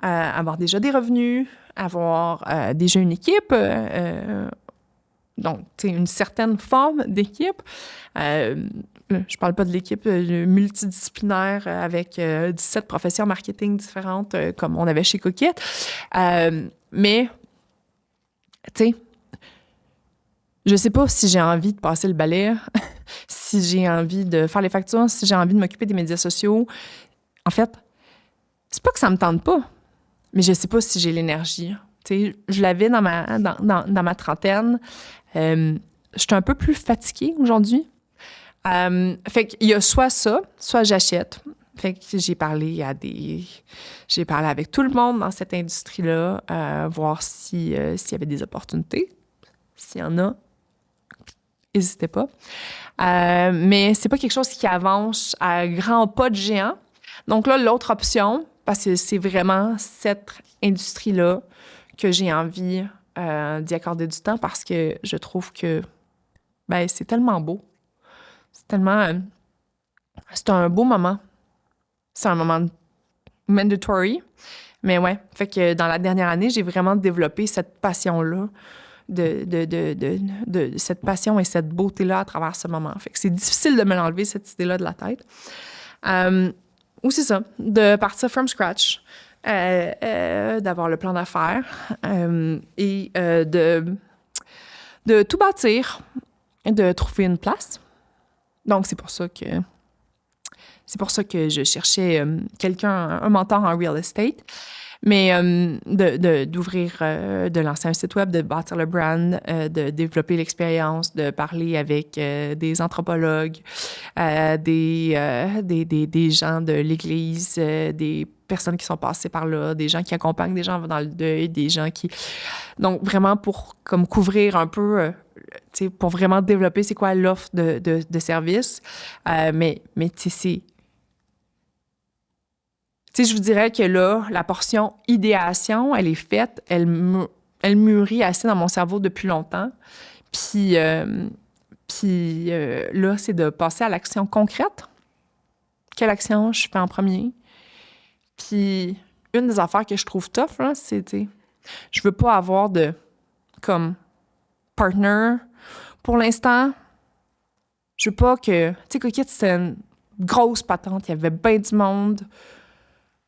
avoir déjà des revenus, avoir déjà une équipe, donc, tu sais, une certaine forme d'équipe. Je parle pas de l'équipe multidisciplinaire avec 17 professions marketing différentes comme on avait chez Coquette. Mais, tu sais, je sais pas si j'ai envie de passer le balai, si j'ai envie de faire les factures, si j'ai envie de m'occuper des médias sociaux. En fait, c'est pas que ça me tente pas, mais je sais pas si j'ai l'énergie. Tu sais, je l'avais dans ma trentaine. J'étais un peu plus fatiguée aujourd'hui. Fait qu'il y a soit ça, soit j'achète. Fait que j'ai parlé avec tout le monde dans cette industrie-là, voir s'il y avait des opportunités. S'il y en a, n'hésitez pas. Mais c'est pas quelque chose qui avance à grands pas de géant. Donc là, l'autre option, parce que c'est vraiment cette industrie-là que j'ai envie d'y accorder du temps parce que je trouve que c'est tellement beau. C'est un beau moment. C'est un moment mandatory. Mais ouais, fait que dans la dernière année, j'ai vraiment développé cette passion-là, de cette passion et cette beauté-là à travers ce moment. Fait que c'est difficile de me l'enlever, cette idée-là de la tête. Ou c'est ça, de partir from scratch, d'avoir le plan d'affaires et de tout bâtir, de trouver une place. Donc, c'est pour ça que je cherchais un mentor en real estate, mais d'ouvrir, de lancer un site web, de bâtir le brand, de développer l'expérience, de parler avec des anthropologues, des gens de l'Église, des personnes qui sont passées par là, des gens qui accompagnent des gens dans le deuil, des gens qui... Donc, vraiment pour comme couvrir un peu... pour vraiment développer c'est quoi l'offre de services. Mais tu sais, je vous dirais que là, la portion idéation, elle est faite, elle mûrit assez dans mon cerveau depuis longtemps. Puis là, c'est de passer à l'action concrète. Quelle action je fais en premier? Puis une des affaires que je trouve tough, là, c'est, je veux pas avoir de, comme, partner. Pour l'instant, je veux pas que... Tu sais, Coquette, c'était une grosse patente. Il y avait bien du monde.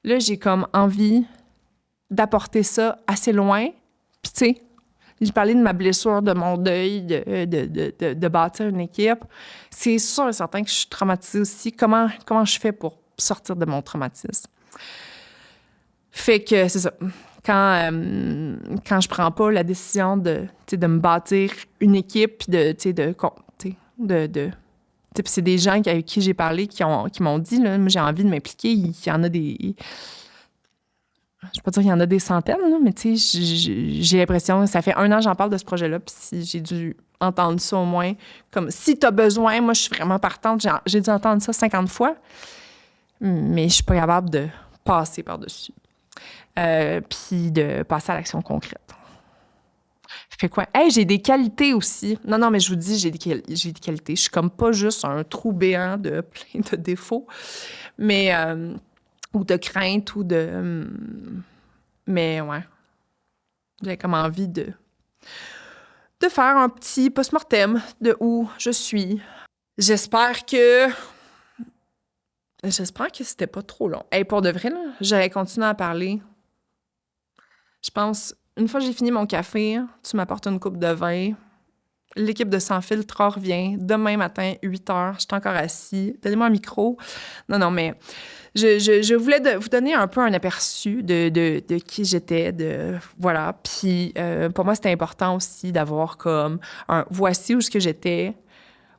Là, j'ai comme envie d'apporter ça assez loin. Puis, tu sais, j'ai parlé de ma blessure, de mon deuil, de bâtir une équipe. C'est sûr et certain que je suis traumatisée aussi. Comment je fais pour sortir de mon traumatisme? Fait que c'est ça. Quand je prends pas la décision de me bâtir une équipe, puis puis c'est des gens avec qui j'ai parlé qui m'ont dit, là, j'ai envie de m'impliquer. Il y en a des... Je ne vais pas dire qu'il y en a des centaines, là, mais j'ai l'impression... Ça fait 1 an que j'en parle de ce projet-là, puis j'ai dû entendre ça au moins. Comme, si tu as besoin, moi, je suis vraiment partante. J'ai dû entendre ça 50 fois, mais je suis pas capable de passer par-dessus. Puis de passer à l'action concrète. Fait quoi? Hey, j'ai des qualités aussi. Non, mais je vous dis, j'ai des qualités. Je suis comme pas juste un trou béant de plein de défauts, mais... ou de crainte, ou de... mais ouais. J'ai comme envie de faire un petit post-mortem de où je suis. J'espère que c'était pas trop long. Hey, pour de vrai, là, j'allais continuer à parler. Je pense, une fois que j'ai fini mon café, tu m'apportes une coupe de vin, L'équipe de Sans Filtre revient demain matin, 8h. Je suis encore assis. Donnez-moi un micro. Non, mais je voulais vous donner un peu un aperçu de qui j'étais. Voilà. Puis pour moi, c'était important aussi d'avoir comme un voici où j'étais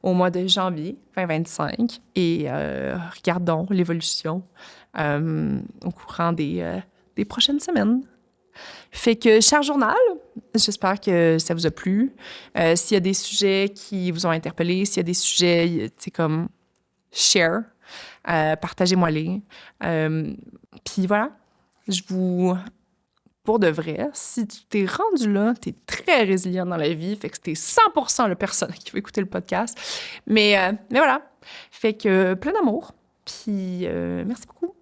au mois de janvier 2025 et regardons l'évolution au courant des prochaines semaines. Fait que, cher journal, j'espère que ça vous a plu. S'il y a des sujets qui vous ont interpellé, s'il y a des sujets, c'est comme share, partagez-moi-les. Puis voilà, pour de vrai, si tu t'es rendu là, t'es très résilient dans la vie, fait que t'es 100% la personne qui va écouter le podcast. Mais voilà, fait que plein d'amour, puis merci beaucoup.